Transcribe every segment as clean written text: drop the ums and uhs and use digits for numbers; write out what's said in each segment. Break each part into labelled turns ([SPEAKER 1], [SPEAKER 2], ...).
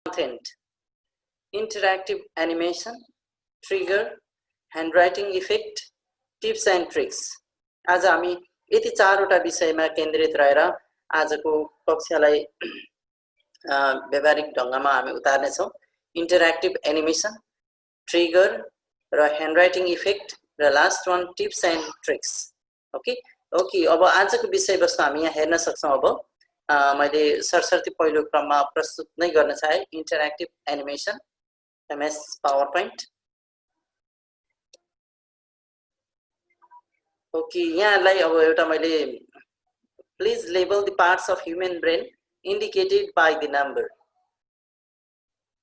[SPEAKER 1] content, interactive animation, trigger, handwriting effect, tips and tricks. आज हामी यति चारवटा विषयमा केन्द्रित रहेर आजको कक्षालाई व्यावहारिक ढंगमा हामी उतार्ने छौं। इन्टरएक्टिभ एनिमेसन, ट्रिगर र ह्यान्डराइटिङ इफेक्ट र last one tips and tricks. Okay अब आजको विषयवस्तु हामी यहाँ हेर्न सक्छौं। अब मैले सरसर्ती पहिलो क्रममा प्रस्तुत नै गर्न चाहे। Interactive animation MS PowerPoint. Okay यहाँलाई अब एउटा मैले please label the parts of human brain indicated by the number।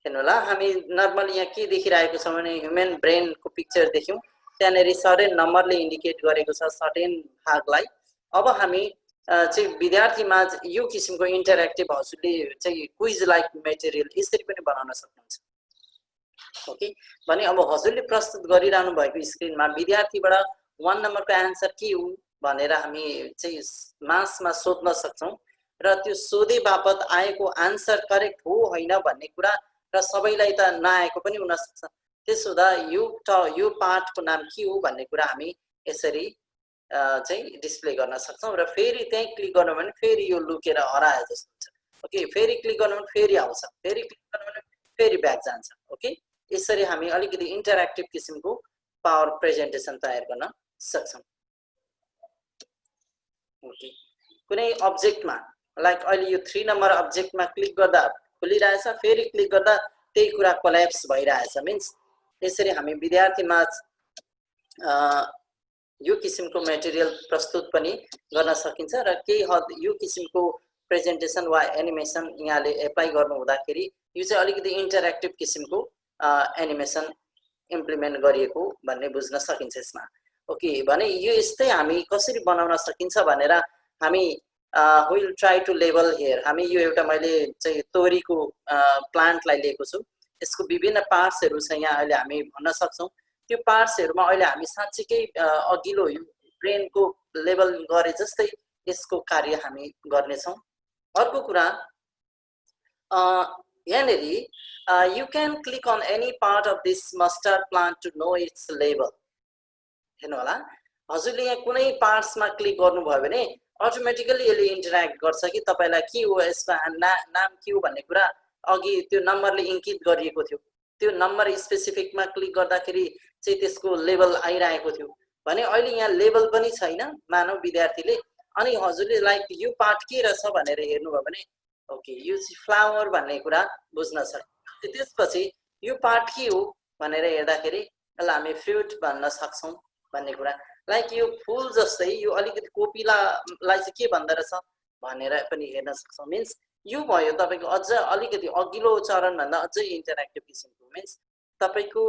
[SPEAKER 1] हेर्नुहोला हामी नर्मली यहाँ के देखिरहेको छ भने ह्युमन ब्रेन को पिक्चर देख्यौं। त्यहाँनेरि सर्टेन नम्बरले इन्डिकेट गरेको छ सर्टेन भागलाई। अब हामी चाहिँ विद्यार्थीमा यो किसिमको इन्टरएक्टिभ हजुरले चाहिँ क्विज लाइक मटेरियल यसरी पनि बनाउन सक्नुहुन्छ। ओके भने अब हजुरले प्रस्तुत गरिरहनु भएको स्क्रिनमा विद्यार्थीबाट 1 नम्बरको आन्सर के हो भनेर हामी चाहिँ मासमा सोध्न सक्छौं र त्यो सोधे बापत आएको आन्सर करेक्ट हो हैन भन्ने कुरा र सबैलाई त नआएको पनि हुन सक्छ। त्यसो हुँदा यो पाठको नाम के हो भन्ने कुरा हामी यसरी चाहिँ डिस्प्ले गर्न सक्छौं र फेरि त्यही क्लिक गर्नु भने फेरि यो लुकेर हराए जस्तो हुन्छ। ओके फेरि क्लिक गर्नु भने फेरि आउँछ, फेरि क्लिक गर्नु भने फेरि ब्याक जान्छ। ओके यसरी हामी अलिकति इन्टरएक्टिभ किसिमको पावर प्रेजेन्टेसन तयार गर्न सक्छौं। ओके कुनै अब्जेक्टमा लाइक अहिले यो 3 नम्बर अब्जेक्टमा क्लिक गर्दा खुलिरहेछ, फेरि क्लिक गर्दा त्यही कुरा कोल्याप्स भइरहेछ। मिन्स यसरी हामी विद्यार्थीमा यो किसिमको मटेरियल प्रस्तुत पनि गर्न सकिन्छ र केही हद यो किसिमको प्रेजेन्टेसन वा एनिमेसन यहाँले एप्लाई गर्नु हुँदाखेरि यो चाहिँ अलिकति इन्टरएक्टिभ किसिमको एनिमेसन इम्प्लिमेन्ट गरिएको भन्ने बुझ्न सकिन्छ यसमा। ओके भने यो यस्तै हामी कसरी बनाउन सकिन्छ भनेर हामी will try to label here. हामी यो एउटा मैले चाहिँ तोरीको प्लान्टलाई लिएको छु। यसको विभिन्न पार्ट्सहरु छ यहाँ अहिले हामी भन्न सक्छौं। त्यो पार्ट्सहरुमा अहिले हामी साच्चै अघिल्लो ब्रेनको लेभल गरे जस्तै यसको कार्य हामी गर्ने छौं। अर्को कुरा यहाँनेरि you can click on any part of this mustard plant to know its label। हेर्नु होला हजुरले यहाँ कुनै पार्ट्समा क्लिक गर्नुभयो भने अटोमेटिकली यसले इन्टरेक्ट गर्छ कि तपाईलाई के हो यसको नाम के हो भन्ने कुरा अघि त्यो नम्बरले इङ्कित गरिएको थियो। त्यो नम्बर स्पेसिफिकमा क्लिक गर्दाखेरि चाहिँ त्यसको लेभल आइरहेको थियो भने अहिले यहाँ लेभल पनि छैन मानव विद्यार्थीले। अनि हजुरले लाइक यो पार्ट के रहेछ भनेर हेर्नुभयो भने ओके यो चाहिँ फ्लावर भन्ने कुरा बुझ्न सक्छ। त्यसपछि यो पार्ट के हो भनेर हेर्दाखेरि यसलाई हामी फ्रुट भन्न सक्छौं भन्ने कुरा। लाइक यो फूल जस्तै यो अलिकति कोपिलालाई चाहिँ के भन्दो रहेछ भनेर पनि हेर्न सक्छौं। मिन्स यो भयो तपाईको अझ अलिकति अघिल्लो चरण भन्दा अझै इन्टरएक्टिभ किसिमको। मिन्स तपाईको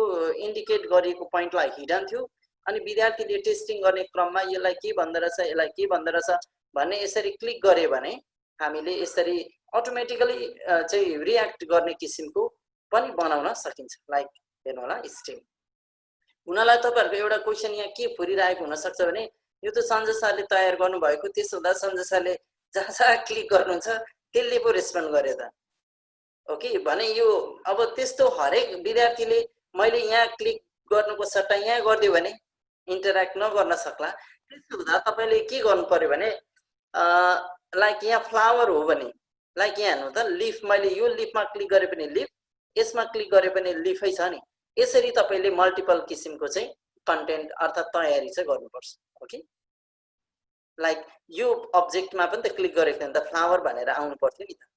[SPEAKER 1] इन्डिकेट गरिएको पोइन्टलाई हिडन थियो अनि विद्यार्थीले टेस्टिङ गर्ने क्रममा यसलाई के भन्दो रहेछ यसलाई के भन्दो रहेछ भन्ने यसरी क्लिक गरे भने हामीले यसरी अटोमेटिकली चाहिँ रियाक्ट गर्ने किसिमको पनि बनाउन सकिन्छ। लाइक हेर्नु होला स्ट्रिङ हुनलाई तपाईहरुको एउटा क्वेशन यहाँ के फुरिरहेको हुन सक्छ भने यो त सञ्जय सरले तयार गर्नु भएको, त्यसो हुँदा सञ्जय सरले जहाँ क्लिक गर्नुहुन्छ त्यसले पो रेस्पोन्ड गर्यो त। ओके भने यो अब त्यस्तो हरेक विद्यार्थीले मैले यहाँ क्लिक गर्नुको सट्टा यहाँ गर्दियो भने इन्टरेक्ट नगर्न सक्ला। त्यसो हुँदा तपाईले के गर्नु पर्यो भने लाइक यहाँ फ्लावर हो भने लाइक यहाँ हेर्नु त लिफ, मैले यो लिफमा क्लिक गरे पनि लिफ, यसमा क्लिक गरे पनि लिफै छ नि। यसरी तपाईले मल्टिपल किसिमको चाहिँ कन्टेन्ट अर्थात तयारी चाहिँ गर्नुपर्छ। ओके लाइक यो अब्जेक्टमा पनि त क्लिक गरेको थिएँ नि त फ्लावर भनेर आउनु पर्थ्यो नि त।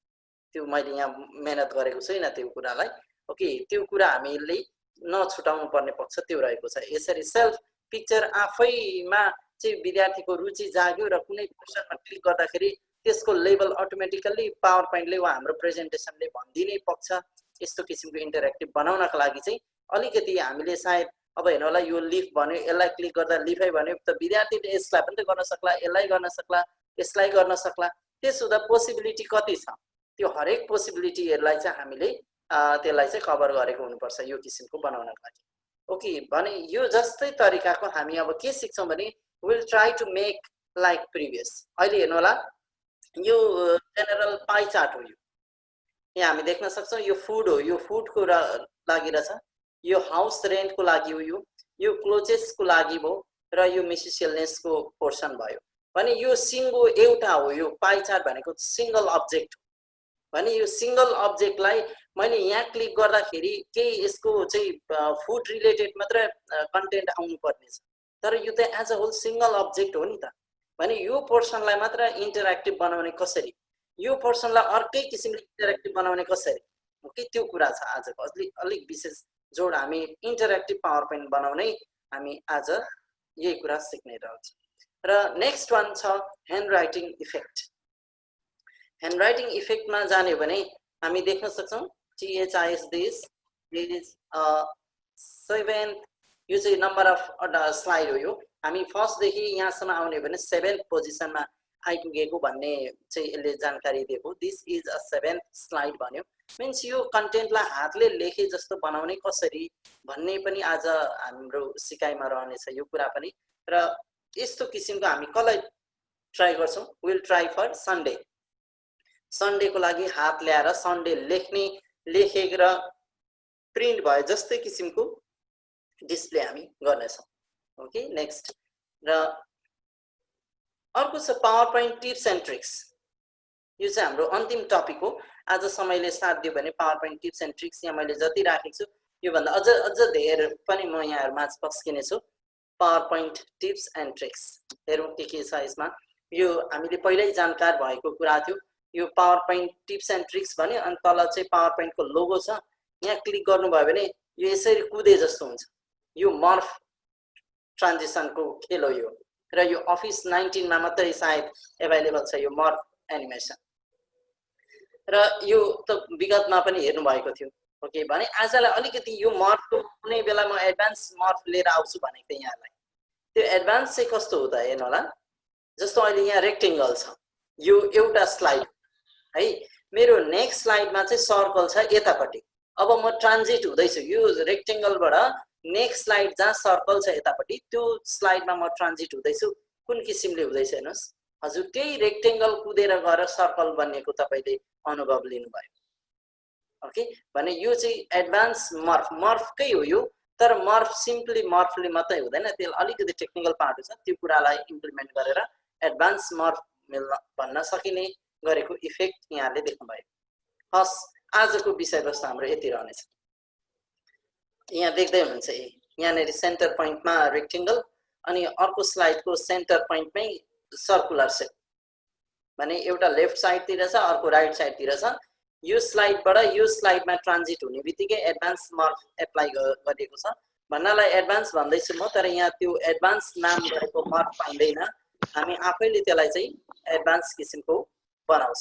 [SPEAKER 1] त्यो मैले यहाँ मेहनत गरेको छैन त्यो कुरालाई। ओके त्यो कुरा हामीले नछुटाउनु पर्ने पक्ष त्यो रहेको छ। यसरी सेल्फ पिक्चर आफैमा चाहिँ विद्यार्थीको रुचि जाग्यो र कुनै क्वेशनमा क्लिक गर्दाखेरि त्यसको लेभल अटोमेटिकली पावर पोइन्टले वा हाम्रो प्रेजेन्टेसनले भनिदिने पक्ष यस्तो किसिमको इन्टरएक्टिभ बनाउनका लागि चाहिँ अलिकति हामीले सायद अब हेर्नु होला यो लिफ भन्यो यसलाई क्लिक गर्दा लिफै भन्यो त विद्यार्थीले यसलाई पनि त गर्न सक्ला, यसलाई गर्न सक्ला, यसलाई गर्न सक्ला। त्यसो हुँदा पोसिबिलिटी कति छ त्यो हरेक पोसिबिलिटीहरुलाई चाहिँ हामीले त्यसलाई चाहिँ कभर गरेको हुनुपर्छ यो किसिमको बनाउनका लागि। ओके भने यो जस्तै तरिकाको हामी अब के सिक्छौं भने will try to make like previous. अहिले हेर्नु होला यो जेनरल पाई चार्ट हो। यहाँ हामी देख्न सक्छौं यो फुड हो, यो फुडको लागि रहेछ, यो हाउस रेन्टको लागि हो, यो क्लोजेसको लागि भयो र यो मिससेलनेसको पोर्सन भयो। भने यो सिंगो एउटा हो, यो पाइ चार्ट भनेको सिंगल अब्जेक्ट हो। भने यो सिंगल अब्जेक्टलाई मैले यहाँ क्लिक गर्दाखेरि केही यसको चाहिँ फुड रिलेटेड मात्र कन्टेन्ट आउनु पर्ने छ, तर यो त as a whole single object हो नि त। भने यो पोर्सनलाई मात्र इन्टरेक्टिभ बनाउने कसरी, यो पोर्सनलाई अर्कै किसिमले इन्टरेक्टिभ बनाउने कसरी, ओके, त्यो कुरा छ आजको अलिक विशेष जोड हामी इन्टरेक्टिभ पावर पोइन्ट बनाउने हामी आज यही कुरा सिक्ने रहन्छ। र नेक्स्ट वान छ handwriting effect. Handwriting इफेक्टमा जाने भने हामी देख्न सक्छौं THIS दिस इज 7th, यो चाहिँ नम्बर अफ स्लाइड हो। यो हामी फर्स्ट देखि यहाँसम्म आउने भने 7th पोजिसनमा आइपुगेको भन्ने चाहिँ यसले जानकारी दिएको। This is a 7th slide भन्यो, मिन्स यो कन्टेन्टलाई हातले लेखे जस्तो बनाउने कसरी भन्ने पनि आज हाम्रो सिकाइमा रहनेछ यो कुरा पनि। र यस्तो किसिमको हामी कसलाई ट्राई गर्छौं, विल ट्राई फर सन्डे। सन्डेको लागि हात ल्याएर सन्डे लेखेर प्रिन्ट भए जस्तै किसिमको डिस्प्ले हामी गर्नेछौं। Okay, next. र अर्को छ power point tips and tricks. यो चाहिँ हाम्रो अन्तिम टपिक हो। आज समयले साथ दियो भने power point tips and tricks यहाँ मैले जति राखेको छु यो भन्दा अझ धेर पनि म यहाँ माझ पस्किने छु। Power point tips and tricks हेरौं के छ यसमा। यो हामीले पहिल्यै जानकार भएको कुरा थियो। यो power point tips and tricks भन्यो, अनि तल चाहिँ पावर पोइन्टको लोगो छ। यहाँ क्लिक गर्नुभयो भने यो यसरी कुदे जस्तो हुन्छ। यो मर्फ ट्रान्जिसनको खेल हो यो, र यो अफिस 19 मा मात्रै सायद एभाइलेबल छ यो मर्फ एनिमेसन। र यो त विगतमा पनि हेर्नु भएको थियो। ओके, भने आजलाई अलिकति यो मर्फको कुनै बेला म एडभान्स मर्फ लिएर आउँछु भनेको थिएँ यहाँलाई। त्यो एडभान्स चाहिँ कस्तो हो त हेर्नु होला। जस्तो अहिले यहाँ रेक्टेंगल छ, यो एउटा स्लाइड है। मेरो नेक्स्ट स्लाइडमा चाहिँ सर्कल छ यतापट्टि। अब म ट्रान्जिट हुँदैछु यो रेक्टेंगलबाट नेक्स्ट स्लाइड जहाँ सर्कल छ यतापट्टि, त्यो स्लाइडमा म ट्रान्जिट हुँदैछु। कुन किसिमले हुँदैछ हेर्नुस् हजुर, त्यही रेक्टेंगल कुदेर गएर सर्कल बन्नेको तपाईले अनुभव लिनुभयो। ओके, भने यो चाहिँ एडभान्स मर्फकै हो यो। तर मर्फ सिम्पली मर्फले मात्रै हुँदैन, त्यसले अलिकति टेक्निकल पार्ट छ। त्यो कुरालाई इम्प्लिमेन्ट गरेर एडभान्स मर्फ भन्न सकिने गरेको इफेक्ट यहाँले देख्नुभयो। हस्, आजको विषयवस्तु हाम्रो यति रहनेछ। यहाँ देख्दै हुनुहुन्छ यहाँनेरि सेन्टर पोइन्टमा रेक्टेंगल अनि अर्को स्लाइडको सेन्टर पोइन्टमै सर्कुलर सेप। भने एउटा लेफ्ट साइडतिर छ, अर्को राइट साइडतिर छ। यो स्लाइडबाट यो स्लाइडमा ट्रान्जिट हुने बित्तिकै एडभान्स मर्फ एप्लाई गरिएको छ भन्नलाई एडभान्स भन्दैछु म। तर यहाँ त्यो एडभान्स नाम गरेको मर्फ पाइँदैन, हामी आफैले त्यसलाई चाहिँ एडभान्स किसिमको बनाउँछ।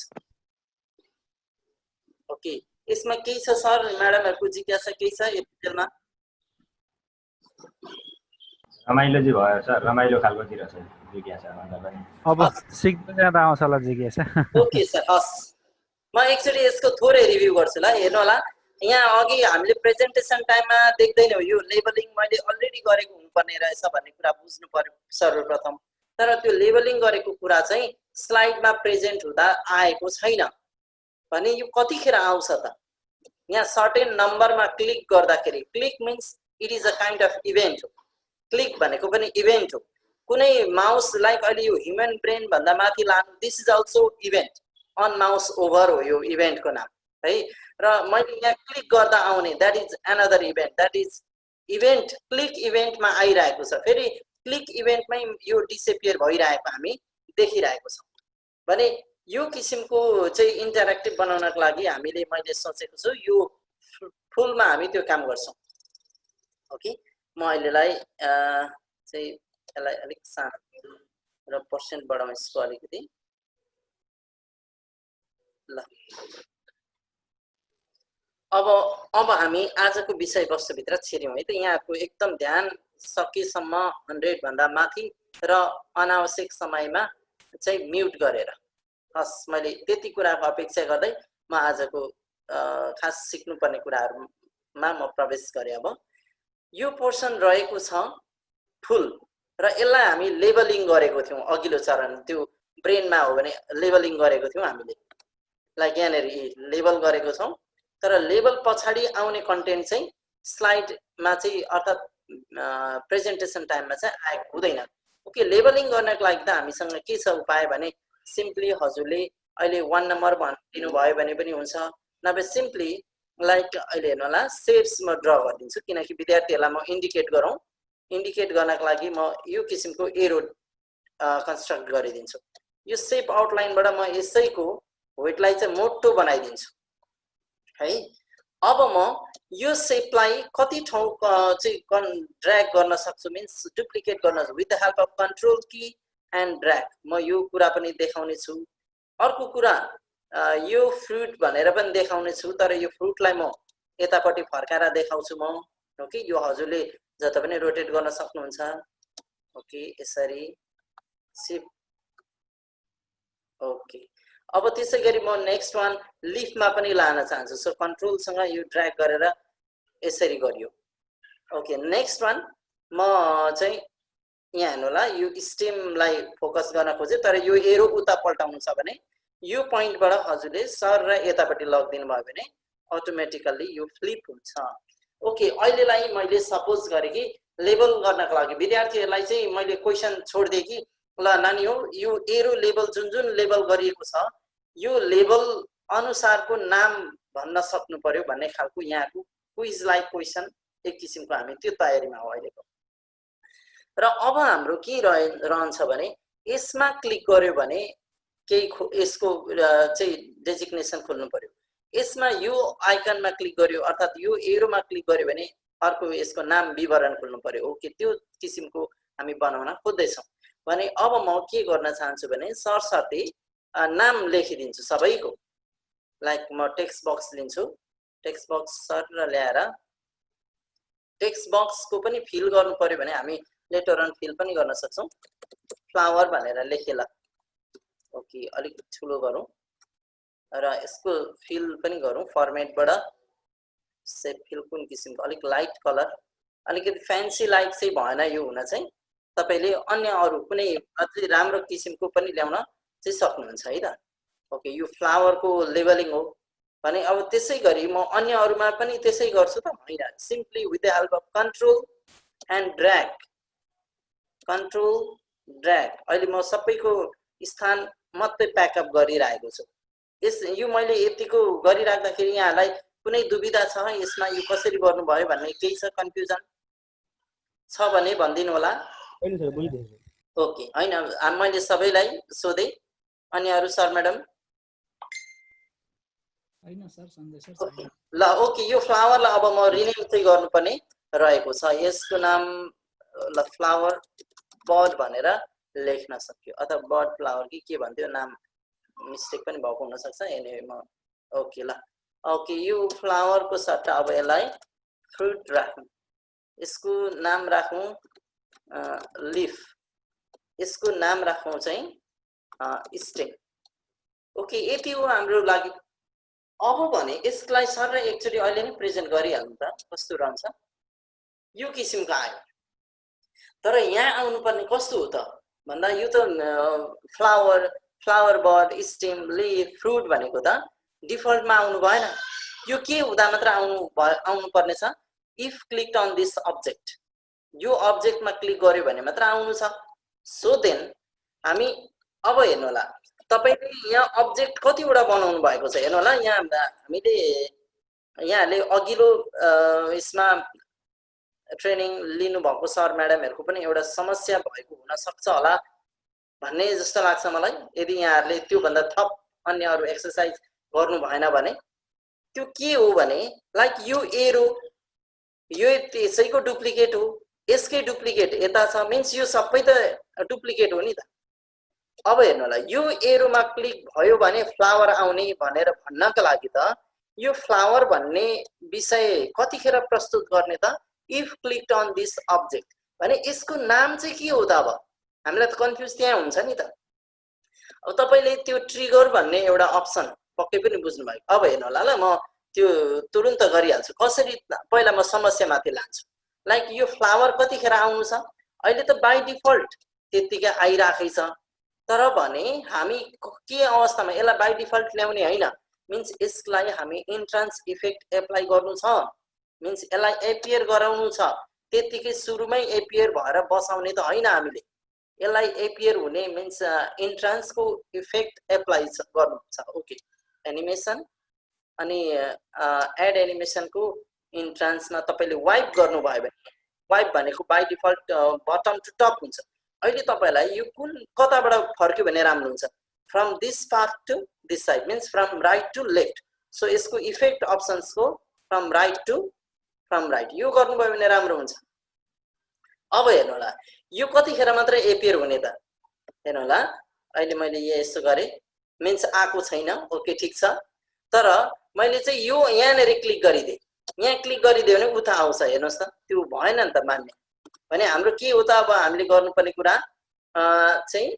[SPEAKER 1] ओके, यसमा केही छ सर, म्याडमहरुको जिज्ञासा केही छ यो डिटेलमा?
[SPEAKER 2] रमाइलो जी भयो सर, रमाइलो खालकोतिर छ जिज्ञासा भन्दा पनि।
[SPEAKER 3] अब सिक्दै जाँदा आउँछ होला जिज्ञासा।
[SPEAKER 1] ओके सर, हस्, म एकचोटि यसको थोरै रिभ्यू गर्छु ल। हेर्नु होला, यहाँ अघि हामीले प्रेजेन्टेसन टाइममा देख्दैनौँ यो लेबलिङ मैले अलरेडी गरेको हुनुपर्ने रहेछ भन्ने कुरा बुझ्नु पर्यो सर्वप्रथम। तर त्यो लेबलिङ गरेको कुरा चाहिँ स्लाइडमा प्रेजेन्ट हुँदा आएको छैन भने यो कतिखेर आउँछ त? यहाँ सर्टेन नम्बरमा क्लिक गर्दाखेरि, click means it is a kind of event हो। क्लिक भनेको पनि इभेन्ट हो। कुनै माउस लाइक अहिले यो ह्युमन ब्रेन भन्दा माथि लानु, this is also event. On mouse over हो यो इभेन्टको नाम है। र मैले यहाँ क्लिक गर्दा आउने that is another event, that is event. Click इभेन्टमा आइरहेको छ, फेरि क्लिक इभेन्टमै यो डिसएपियर भइरहेको हामी देखिरहेको छौँ। भने यो किसिमको चाहिँ इन्टरेक्टिभ बनाउनको लागि हामीले मैले सोचेको छु यो फुलमा हामी त्यो काम गर्छौँ। ओके, म अहिलेलाई चाहिँ यसलाई अलिक सानो र पर्सेन्ट बढाउँ यसको अलिकति ल। अब हामी आजको विषयवस्तुभित्र छिर्यौँ है त। यहाँको एकदम ध्यान सकेसम्म 100 भन्दा माथि र अनावश्यक समयमा चाहिँ म्युट गरेर। हस्, मैले त्यति कुराको अपेक्षा गर्दै म आजको खास सिक्नुपर्ने कुराहरूमा म प्रवेश गरेँ। अब यो पोर्सन रहेको छ फुल र यसलाई हामी लेबलिङ गरेको थियौँ अघिल्लो चरण। त्यो ब्रेनमा हो भने लेबलिङ गरेको थियौँ हामीले। लाइक यहाँनिर लेबल गरेको छौँ तर लेबल पछाडि आउने कन्टेन्ट चाहिँ स्लाइडमा चाहिँ अर्थात् प्रेजेन्टेसन टाइममा चाहिँ आएको हुँदैन। ओके लेबलिङ गर्नको लागि त हामीसँग के छ उपाय भने सिम्पली हजुरले अहिले 1 नम्बर भनिदिनु भयो भने पनि हुन्छ नभए सिम्पली लाइक अहिले हेर्नु होला सेप्स म ड्र गरिदिन्छु किनकि विद्यार्थीहरूलाई म इन्डिकेट गर्नको लागि म यो किसिमको एरो कन्स्ट्रक्ट गरिदिन्छु। यो सेप आउटलाइनबाट म यसैको वेटलाई चाहिँ मोटो बनाइदिन्छु है। अब म यो सेपलाई कति ठाउँ चाहिँ ड्र्याग गर्न सक्छु मिन्स डुप्लिकेट गर्न with the help of control Ki and drag म यो कुरा पनि देखाउने छु। अर्को कुरा यो फ्रुट भनेर पनि देखाउने छु तर यो फ्रुटलाई म यतापट्टि फर्काएर देखाउँछु म। ओके यो हजुरले जता पनि रोटेट गर्न सक्नुहुन्छ। ओके यसरी सिप ओके अब त्यसै गरी म नेक्स्ट वान लिफमा पनि लान चाहन्छु। सो कन्ट्रोलसँग यो ड्र्याग गरेर यसरी गरियो। ओके नेक्स्ट वान म चाहिँ यहाँ हेर्नु होला यो स्टेमलाई फोकस गर्न खोजेँ तर यो एरो उता पल्टाउनु छ भने यो पोइन्टबाट हजुरले सर र यतापट्टि लगिदिनु भयो भने अटोमेटिकल्ली यो फ्लिप हुन्छ। ओके अहिलेलाई मैले सपोज गरेँ कि लेबल गर्नको लागि विद्यार्थीहरूलाई चाहिँ मैले क्वेसन छोडिदिएँ कि ल नानी हो यो एरो लेबल जुन लेबल गरिएको छ यो लेबल अनुसारको नाम भन्न सक्नु पर्यो भन्ने खालको यहाँको क्विज लाइक क्वेसन एक किसिमको हामी त्यो तयारीमा हो अहिलेको। र अब हाम्रो के रहन्छ भने यसमा क्लिक गर्यो भने केही यसको चाहिँ डेजिग्नेसन खोल्नु पर्यो। यसमा यो आइकनमा क्लिक गर्यो अर्थात् यो एरोमा क्लिक गर्यो भने अर्को यसको नाम विवरण खोल्नु पर्यो। ओके त्यो किसिमको हामी बनाउन खोज्दैछौँ भने अब म के गर्न चाहन्छु भने सरसर्ती नाम लेखिदिन्छु सबैको। लाइक म टेक्स्ट बक्स लिन्छु टेक्स्ट बक्स सर र ल्याएर टेक्स्ट बक्सको पनि फिल गर्नु पर्यो भने हामी लेटर अन फिल पनि गर्न सक्छौँ। फ्लावर भनेर लेखेला ओके अलिक ठुलो गरौँ र यसको फिल पनि गरौँ फर्मेटबाट सेप फिल कुन किसिमको अलिक लाइट कलर अलिकति फ्यान्सी लाइट चाहिँ भएन यो हुन चाहिँ तपाईले अन्य अरु कुनै अझै राम्रो किसिमको पनि ल्याउन चाहिँ सक्नुहुन्छ है त। ओके यो फ्लावरको लेबलिङ हो भने अब त्यसै गरी म अन्य अरुमा पनि त्यसै गर्छु त हैन simply with the help of control and drag अहिले म सबैको स्थान मात्रै प्याकअप गरिरहेको छु। यो मैले यतिको गरिराख्दाखेरि यहाँलाई कुनै दुविधा छ यसमा यो कसरी गर्नु भयो भन्ने केही छ कन्फ्युजन छ भने भन्दिनु होला। ओके हैन मैले सबैलाई सोधे अन्यहरु सर म्याडम
[SPEAKER 4] हैन सर सन्देश सर
[SPEAKER 1] ल ओके यो फ्लावरलाई अब म रिनेम चाहिँ गर्नुपर्ने रहेको छ। यसको नाम ल फ्लावर बड भनेर लेख्न सक्यो अथवा बड फ्लावर के भन्थ्यो नाम मिस्टेक पनि भएको हुन सक्छ। एनीवे म ओके ल ओके यो फ्लावरको सट्टा अब यसलाई फ्रुट राखौं यसको नाम राखौं लिफ यसको नाम राखौं चाहिँ स्टेम। ओके यति हो हाम्रो लागि। अब भने यसलाई सर एक्चुअली अहिले नै प्रेजेन्ट गरिहाल्नु त कस्तो रहन्छ यो किसिमको आयो तर यहाँ आउनु पर्ने कस्तो हो त भन्दा यो त flower bud stem leaf fruit भनेको त डिफल्टमा आउनु भएन यो के हुँदा मात्र आउनु पर्ने छ if click on this object यो अब्जेक्टमा क्लिक गर्यो भने मात्र आउनु छ। सो देन हामी अब हेर्नु होला तपाईले यहाँ अब्जेक्ट कतिवटा बनाउनु भएको छ हेर्नु होला। यहाँ हामीले यहाँले अघिल्लो यसमा ट्रेनिङ लिनु भएको सर म्याडमहरुको पनि एउटा समस्या भएको हुन सक्छ होला भन्ने जस्तो लाग्छ मलाई। यदि यहाँहरुले त्यो भन्दा थप अन्य अरु एक्सरसाइज गर्नु भएन भने त्यो के हो भने लाइक यो एरो यो त्यसैको डुप्लिकेट हो यसकै डुप्लिकेट यता छ मिन्स यो सबै त डुप्लिकेट हो नि त। अब हेर्नु होला यो एरोमा क्लिक भयो भने फ्लावर आउने भनेर भन्नका लागि त यो फ्लावर भन्ने विषय कतिखेर प्रस्तुत गर्ने त if clicked on this object भने यसको नाम चाहिँ के हो त। अब हामीलाई त कन्फ्युज त्यहाँ हुन्छ नि त। अब तपाईले त्यो ट्रिगर भन्ने एउटा अप्सन पक्कै पनि बुझ्नु भयो। अब हेर्नु होला ल म त्यो तुरुन्त गरिहाल्छु कसरी पहिला म समस्यामाथि लान्छु। लाइक यो फ्लावर कतिखेर आउनु छ अहिले त बाइ डिफल्ट त्यतिकै आइराखै छ तर भने हामी के अवस्थामा यसलाई बाइ डिफल्ट ल्याउने हैन मिन्स यसलाई हामी इन्ट्रान्स इफेक्ट एप्लाई गर्नु छ मिन्स यसलाई एपियर गराउनु छ त्यतिकै सुरुमै एपियर भएर बसाउने त हैन हामीले यसलाई एपियर हुने मिन्स इन्ट्रान्स को इफेक्ट एप्लाई गर्नु छ ओके एनिमेसन अनि एड एनिमेसन को इन्ट्रान्स मा तपाईले वाइप गर्नु भयो भने वाइप भनेको by default bottom to top हुन्छ अहिले तपाईलाई यो कुन कताबाट फर्क्यो भने राम्रो हुन्छ from this part to this side means from right to left so यसको इफेक्ट अप्सन्स को फ्रम राइट यो गर्नुभयो भने राम्रो हुन्छ अब हेर्नु होला यो कतिखेर मात्र एपियर हुने त हेर्नु होला अहिले मैले यसो गरे मिन्स आको छैन ओके ठीक छ तर मैले चाहिँ यो यहाँनेर क्लिक गरिदिए यहाँ क्लिक गरिदियो भने उता आउँछ हेर्नुस् त त्यो भएन नि त मान्ने भने हाम्रो के हो त अब हामीले गर्नुपर्ने कुरा चाहिँ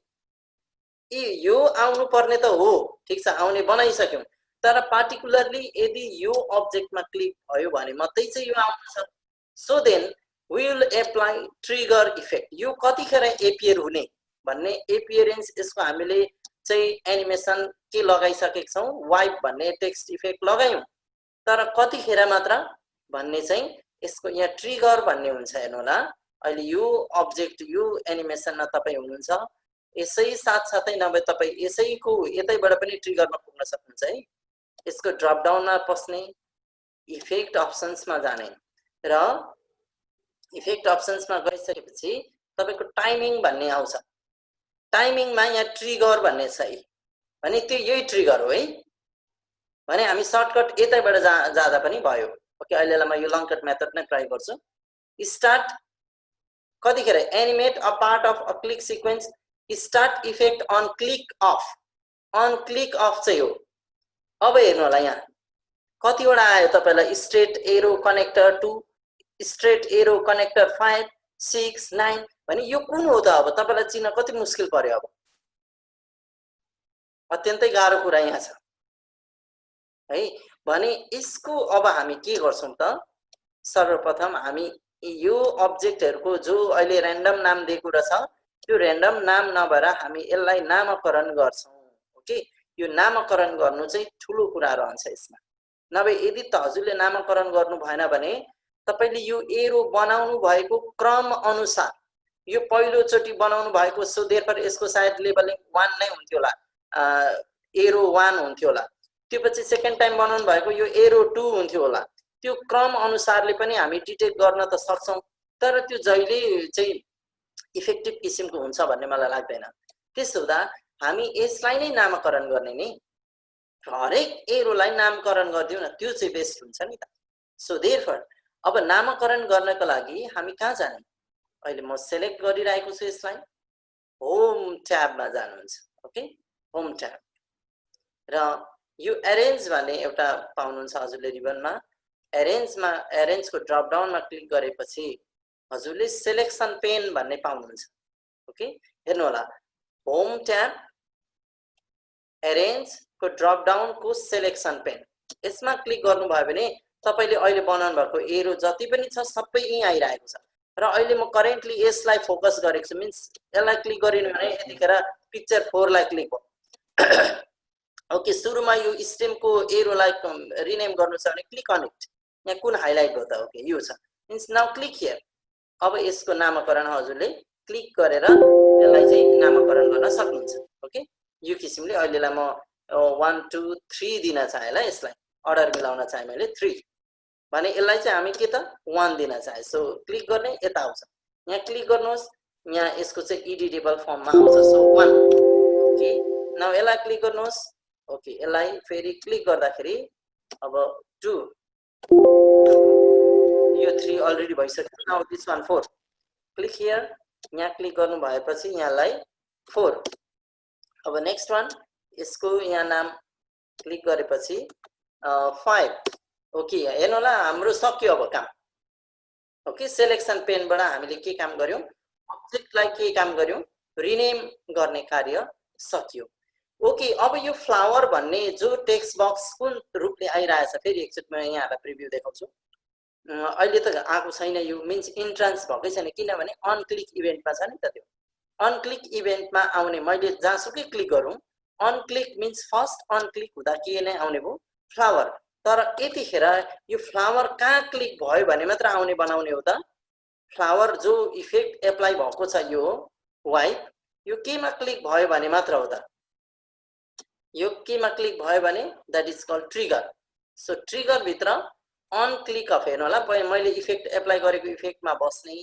[SPEAKER 1] यो आउनु पर्ने त हो ठीक छ आउने बनाइसक्यौं तर पार्टिकुलरली यदि यो अब्जेक्टमा क्लिक भयो भने मात्रै चाहिँ यो आउँछ so then we will apply trigger effect यो कतिखेर एपियर हुने भन्ने एपियरेन्स यसको हामीले चाहिँ एनिमेसन के लगाइसकेका छौं वाइप भन्ने टेक्स्ट इफेक्ट लगायौं तर कतिखेर मात्र भन्ने चाहिँ यसको यहाँ ट्रिगर भन्ने हुन्छ हेर्नु होला अहिले यो अब्जेक्ट यो एनिमेसनमा तपाई हुनुहुन्छ यसै साथसाथै नभए तपाई यसैको यतैबाट पनि ट्रिगरमा पुग्न सक्नुहुन्छ है यसको ड्रप डाउनमा पस्ने इफेक्ट अप्सन्समा जाने र इफेक्ट अप्सन्समा गइसकेपछि तपाईको टाइमिङ भन्ने आउँछ टाइमिङमा यहाँ ट्रिगर भन्ने छ है भने त्यो यही ट्रिगर हो है भने हामी सर्टकट यतैबाट जाँदा पनि भयो ओके अहिलेलाई म यो लङ कट मेथड नै प्रयोग गर्छु स्टार्ट कतिखेर animate a part of a click sequence start effect on click of चाहिँ हो अब हेर्नु होला यहाँ कतिवटा आयो तपाईलाई straight arrow connector 2 straight arrow connector 5 6 9 भने यो कुन हो त अब तपाईलाई चिन्न कति मुस्किल पर्यो अब अत्यन्तै गाह्रो कुरा यहाँ छ है भने यसको अब हामी के गर्छौं त सर्वप्रथम हामी यो अब्जेक्टहरुको जो अहिले र्यान्डम नाम दिएको रहेछ त्यो र्यान्डम नाम नभएर हामी यसलाई नामकरण गर्छौं ओके यो नामकरण गर्नु चाहिँ ठूलो कुरा रहन्छ यसमा नभए यदि त हजुरले नामकरण गर्नु भएन भने तपाईले यो एरो बनाउनु भएको क्रम अनुसार यो पहिलो चोटी बनाउनु भएको सो देयरफोर यसको सायद लेबलिङ 1 नै हुन्थ्यो होला एरो 1 हुन्थ्यो होला त्यसपछि सेकेन्ड टाइम बनाउनु भएको यो एरो 2 हुन्थ्यो होला त्यो क्रम अनुसारले पनि हामी डिटेक्ट गर्न त सक्छौं तर त्यो जहिले चाहिँ इफेक्टिभ किसिमको हुन्छ भन्ने मलाई लाग्दैन त्यसो हुँदा हामी यसलाई नै नामकरण गर्ने नि हरेक एरोलाई नामकरण गर्दियौ न त्यो चाहिँ बेस्ट हुन्छ नि त सो देयरफोर अब नामकरण गर्नको लागि हामी कहाँ जाने अहिले म सिलेक्ट गरिरहेको छु यसलाई होम ट्याबमा जानुहुन्छ ओके होम ट्याब र यो अरेन्ज भन्ने एउटा पाउनुहुन्छ हजुरले रिबनमा अरेन्जको ड्रप डाउनमा क्लिक गरेपछि हजुरले सिलेक्सन पेन भन्ने पाउनुहुन्छ ओके हेर्नु होला होम ट्याब अरेन्जको ड्रप डाउन को सिलेक्सन पेन यसमा क्लिक गर्नुभयो भने तपाईले अहिले बनाउनु भएको एरो जति पनि छ सबै यही आइरहेको छ र अहिले म करेन्टली यसलाई फोकस गरेको छु मिन्स यसलाई क्लिक गरिनु भने यतिखेर पिक्चर 4 लाई क्लिक भयो ओके सुरुमा यो स्टेमको एरोलाई रिनेम गर्नु छ भने क्लिक अन इट यहाँ कुन हाइलाइट हो त ओके यो छ मिन्स नाउ क्लिक हियर अब यसको नामकरण हजुरले क्लिक गरेर यसलाई चाहिँ नामकरण गर्न सक्नुहुन्छ ओके यो किसिमले अहिलेलाई म 1 2 3 दिन चाहे ल यसलाई अर्डर मिलाउन चाहे मैले 3 भने यसलाई चाहिँ हामी के त 1 दिन चाहे सो क्लिक गर्ने यता आउँछ यहाँ क्लिक गर्नुहोस् यहाँ यसको चाहिँ एडिटेबल फर्ममा आउँछ सो 1 ओके नाउ यसलाई क्लिक गर्नुहोस् ओके यसलाई फेरि क्लिक गर्दाखेरि अब 2 यो 3 अलरेडी भइसक्यो now this one 4 click here यहाँ क्लिक गर्नु भएपछि यहाँलाई 4 अब नेक्स्ट वान यसको यहाँ नाम क्लिक गरेपछि 5 ओके हेर्नु होला हाम्रो सक्यो अब काम ओके सिलेक्सन पेनबाट हामीले के काम गर्यौं अब्जेक्टलाई के काम गर्यौं रिनेम गर्ने कार्य सक्यो ओके अब यो फ्लावर भन्ने जो टेक्स्ट बक्स कुन रूपले आइरहेछ फेरि एकचोटि म यहाँलाई प्रिभ्यू देखाउँछु अहिले त आएको छैन यो मिन्स इन्ट्रान्स भकै छैन किनभने अन क्लिक इभेन्टमा छ नि त त्यो अन क्लिक इभेन्टमा आउने मैले जहाँसुकै क्लिक गरौँ on click means first on click हुँदा के नै आउने भयो फ्लावर तर यतिखेर यो फ्लावर कहाँ क्लिक भयो भने मात्र आउने बनाउने हो त फ्लावर जो इफेक्ट एप्लाई भएको छ यो वाइप यो केमा क्लिक भयो भने मात्र हो त यो केमा क्लिक भयो भने that is called trigger so trigger भित्र अन क्लिक अफ हेर्नु होला मैले इफेक्ट एप्लाई गरेको इफेक्टमा बस्ने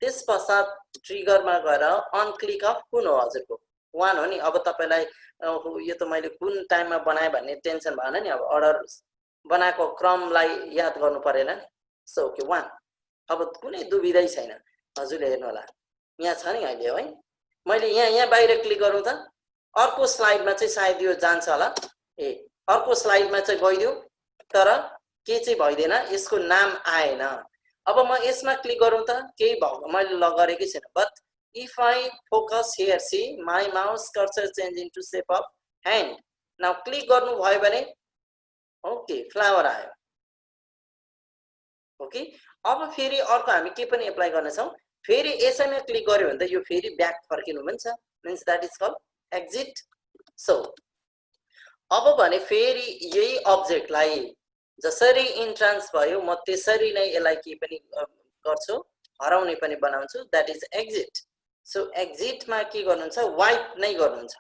[SPEAKER 1] त्यसपश्चात ट्रिगरमा गएर अन क्लिक अफ कुन हो हजुरको 1 हो नि अब तपाईलाई यो त मैले कुन टाइममा बनाए भन्ने टेन्सन भएन नि अब अर्डर बनाएको क्रमलाई याद गर्नु परेन नि सो ओके 1 अब कुनै दुविधै छैन हजुरले हेर्नु होला यहाँ छ नि अहिले है मैले यहाँ बाहिर क्लिक गरौँ त अर्को स्लाइडमा चाहिँ सायद यो जान्छ होला ए अर्को स्लाइडमा चाहिँ गइदियो तर के चाहिँ भइदैन यसको नाम आएन अब म यसमा क्लिक गरौँ त केही भयो मैले ल गरेकै छैन but if I focus here see my mouse cursor change into shape of hand now click गर्नु भयो भने ओके फ्लावर आयो ओके अब फेरि अर्को हामी के पनि एप्लाई गर्ने छौं फेरि यसैमा क्लिक गर्यो भने त यो फेरि ब्याक फर्किनु पनि छ means that is called exit so अब भने फेरि यही अब्जेक्टलाई जसरी इन्ट्रान्स भयो म त्यसरी नै यसलाई के पनि गर्छु हराउने पनि बनाउँछु that is exit so exit मा के गर्नुहुन्छ वाइप नै गर्नुहुन्छ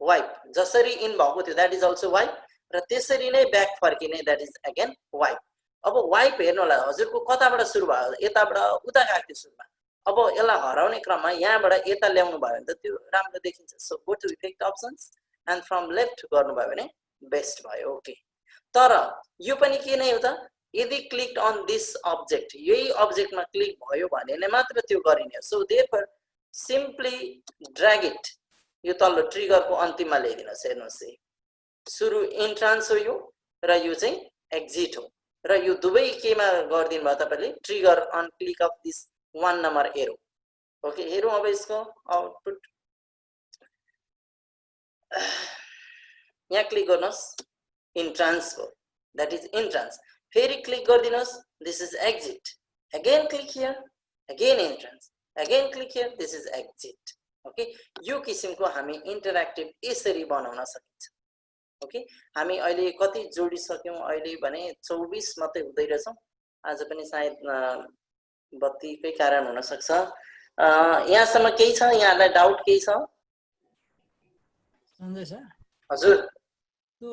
[SPEAKER 1] वाइप जसरी इन भएको थियो दैट इज अल्सो वाइप र त्यसरी नै ब्याक फर्किने दैट इज अगेन वाइप अब वाइप हेर्नु होला हजुरको कताबाट सुरु भयो यताबाट उता गएको थियो सुरुमा अब यसलाई हराउने क्रममा यहाँबाट यता ल्याउनु भयो भने त त्यो राम्रो देखिन्छ so go to effect options and from left गर्नु भयो भने बेस्ट भयो ओके तर यो पनि के नै हो त यदि क्लिक अन दिस अब्जेक्ट यही अब्जेक्टमा क्लिक भयो भने नै मात्र त्यो गरिने so therefore simply drag it यो तल्लो ट्रिगरको अन्तिममा ल्याइदिनुस् हेर्नुस् सुरु इन्ट्रान्स हो यो र यो चाहिँ एक्जिट हो र यो दुवै केमा गर्दिनु भयो तपाईले trigger on click of this 1 number arrow okay हेरौँ अब यसको आउटपुट यहाँ क्लिक गर्नुस् इन्ट्रान्स हो दैट इज इन्ट्रान्स फेरि क्लिक गर्दिनुस् this is exit again click here again entrance again click here this is exit okay यो किसिमको हामी इन्टरएक्टिभ यसरी बनाउन सकिन्छ ओके हामी अहिले कति जोडिसक्यौं अहिले भने 24 मात्रै हुँदै रहेछौं आज पनि सायद बत्तीकै कारण हुन सक्छ यहाँसम्म केही छ यहाँलाई डाउट केही छ
[SPEAKER 4] सञ्जय सर
[SPEAKER 1] हजुर
[SPEAKER 4] त्यो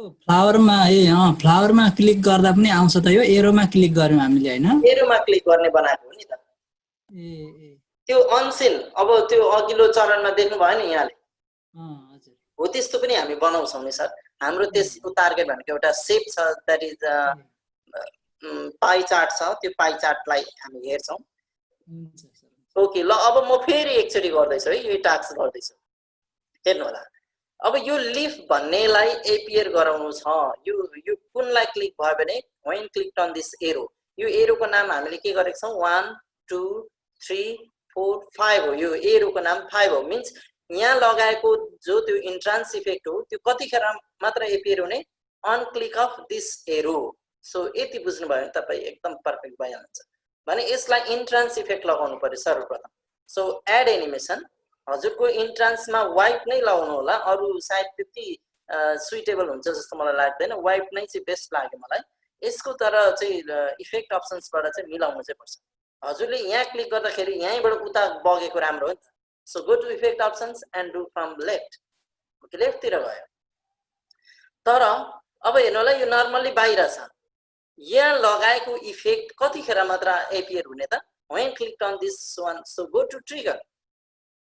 [SPEAKER 4] फ्लावरमा क्लिक गर्दा पनि आउँछ त यो एरोमा क्लिक गर्यौं हामीले हैन
[SPEAKER 1] एरोमा क्लिक गर्ने बनाएको हो नि त
[SPEAKER 4] ए
[SPEAKER 1] त्यो अनसिन अब त्यो अघिल्लो चरणमा देख्नु भयो नि यहाँले
[SPEAKER 4] हजुर
[SPEAKER 1] हो त्यस्तो पनि हामी बनाउँछौं नि सर हाम्रो त्यसको टार्गेट भनेको एउटा सेप छ दैट इज पाई चार्ट छ त्यो पाई चार्टलाई हामी हेर्छौं ओके ल अब म फेरि एकचोटी गर्दै छु है यो टास्क गर्दै छु हेर्नु होला अब यो लिफ भन्नेलाई एपियर गराउनु छ यो कुनलाई क्लिक भयो भने when click on this arrow यो एरोको नाम हामीले के गरेको छौं 1 2 3 4 5 हो यो एरोको नाम 5 हो मीन्स यहाँ लगाएको जो त्यो इन्ट्रान्स इफेक्ट हो त्यो कतिखेर मात्र एपियर हुने on click of this arrow so यति बुझ्नु भयो भने तपाई एकदम परफेक्ट भइहाल्छ भने यसलाई इन्ट्रान्स इफेक्ट लगाउनु पर्यो सर्वप्रथम सो एड एनिमेसन हजुरको इन्ट्रान्समा वाइप नै लगाउनु होला अरु सायद त्यति सुइटेबल हुन्छ जस्तो मलाई लाग्दैन वाइप नै चाहिँ बेस्ट लाग्यो मलाई यसको तर चाहिँ इफेक्ट अप्सन्सबाट चाहिँ मिलाउनु चाहिँ पर्छ हजुरले यहाँ क्लिक गर्दाखेरि यहीँबाट उता बगेको राम्रो हो नि त so go to effect options and do from left okay left तिर गयो तर अब हेर्नु होला यो नर्मली बाहिर छ यहाँ लगाएको इफेक्ट कतिखेर मात्र एपियर हुने त when click on this one so go to trigger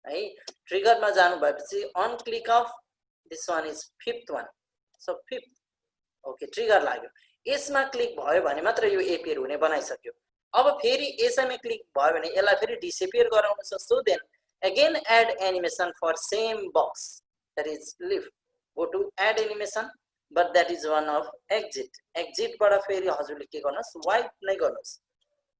[SPEAKER 1] है ट्रिगरमा जानु भएपछि on click of this one is fifth one so fifth okay trigger लाग्यो यसमा क्लिक भयो भने मात्र यो एपियर हुने बनाइसक्यो अब फेरि यसैमा क्लिक भयो भने यसलाई फेरि डिसएपियर गराउनु छ so then again add animation for same box that is lift go to add animation but that is one of exit एक्जिटबाट फेरि हजुरले के गर्नुस् वाइप नै गर्नुस्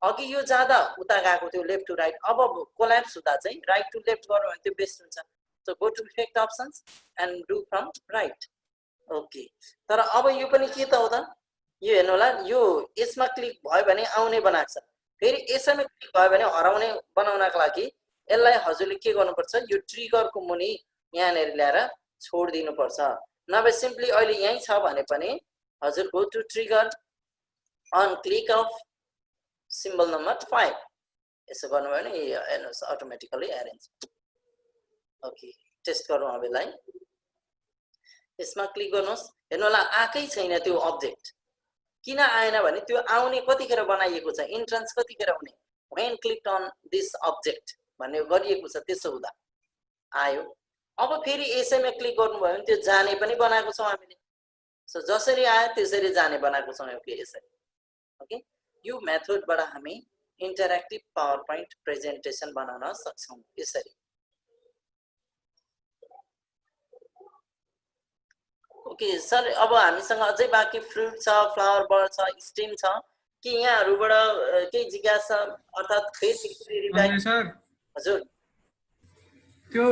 [SPEAKER 1] अघि यो जाँदा उता गएको थियो लेफ्ट टु राइट अब कोल्याप्स हुँदा चाहिँ राइट टु लेफ्ट गर्नु भने त्यो बेस्ट हुन्छ so go to effect options and do from right okay तर अब यो पनि के त हो त यो हेर्नु होला यो यसमा क्लिक भयो भने आउने बनाएको छ फेरि यसैमा क्लिक भयो भने हराउने बनाउनको लागि यसलाई हजुरले के गर्नुपर्छ यो ट्रिगरको मुनि यहाँनेर ल्याएर छोडिदिनु पर्छ नभए सिम्पली अहिले यही छ भने पनि हजुर go to trigger on click of symbol number 5 यसो गर्नुभयो भने हेर्नुहोस् अटोमेटिकली एरेन्ज ओके टेस्ट गरौँ अब यसलाई यसमा क्लिक गर्नुहोस् हेर्नु होला आएकै छैन त्यो अब्जेक्ट किन आएन भने त्यो आउने कतिखेर बनाइएको छ इन्ट्रान्स कतिखेर हुने when clicked on this object भन्ने गरिएको छ त्यसो हुँदा आयो अब फेरि यसैमा क्लिक गर्नुभयो भने त्यो जाने पनि बनाएको छौँ हामीले सो जसरी आयो त्यसरी जाने बनाएको छौँ ओके यसरी ओके यो मेथडबाट हामी इन्टरेक्टिभ पावर पोइन्ट प्रेजेन्टेसन बनाउन सक्छौँ यसरी ओके सर अब हामीसँग अझै बाँकी फ्रुट छ फ्लावर बर्ड छ स्टेम छ कि यहाँहरुबाट केही जिज्ञासा अर्थात फेरि
[SPEAKER 5] सर
[SPEAKER 1] हजुर
[SPEAKER 5] त्यो